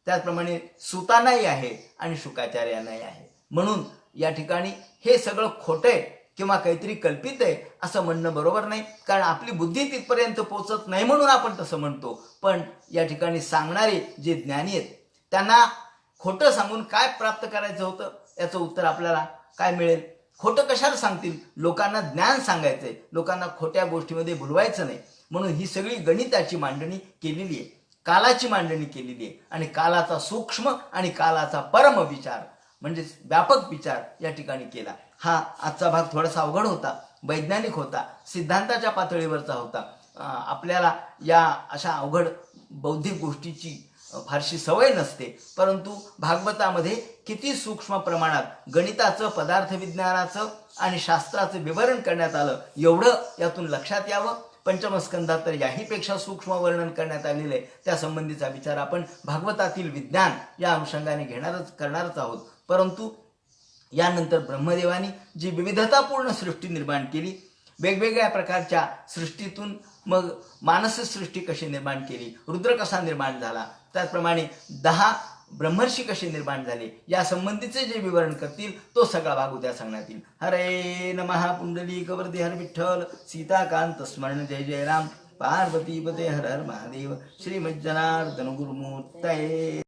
त्याचप्रमाणे सुतानाही आहे आणि शुकाचार्यांनाही आहे. म्हणून या ठिकाणी हे सगळं खोटं आहे किंवा काहीतरी कल्पित आहे असं म्हणणं बरोबर नाही. कारण आपली बुद्धी तिथपर्यंत पोहोचत नाही म्हणून आपण तसं म्हणतो. पण या ठिकाणी सांगणारे जे ज्ञानी आहेत त्यांना खोटं सांगून काय प्राप्त करायचं होतं याचं उत्तर आपल्याला काय मिळेल? खोटं कशाला सांगतील? लोकांना ज्ञान सांगायचंय, लोकांना खोट्या गोष्टीमध्ये भुलवायचं नाही. म्हणून ही सगळी गणिताची मांडणी केलेली आहे, कालाची मांडणी केलेली आहे. आणि कालाचा सूक्ष्म आणि कालाचा परम विचार म्हणजे व्यापक विचार या ठिकाणी केला. हा आजचा भाग थोडासा अवघड होता, वैज्ञानिक होता, सिद्धांताच्या पातळीवरचा होता. आपल्याला या अशा अवघड बौद्धिक गोष्टीची फारशी सवय नसते, परंतु भागवतामध्ये किती सूक्ष्म प्रमाणात गणिताचं, पदार्थ विज्ञानाचं आणि शास्त्राचं विवरण करण्यात आलं एवढं यातून लक्षात यावं. पंचमस्कंधात तर याहीपेक्षा सूक्ष्म वर्णन करण्यात आलेलं आहे. त्या संबंधीचा विचार आपण भागवतातील विज्ञान या अनुषंगाने करणारच आहोत. परंतु यानंतर ब्रह्मदेवानी जी विविधतापूर्ण सृष्टी निर्माण केली, वेगवेगळ्या प्रकारच्या सृष्टीतून मग मानस सृष्टी कशी निर्माण केली, रुद्र कसा निर्माण झाला, त्याचप्रमाणे 10 ब्रह्मर्षी कसे निर्माण झाले या संबंधीचे जे विवरण करतील तो सगळा भाग उद्या सांगण्यात येईल. हरे नमः. पुंडलीकवरती हर विठ्ठल. सीताकांत स्मरण. जय जय राम. पार्वतीपते हर हर महादेव. श्रीमज्जनार्दन गुरुमूर्तये.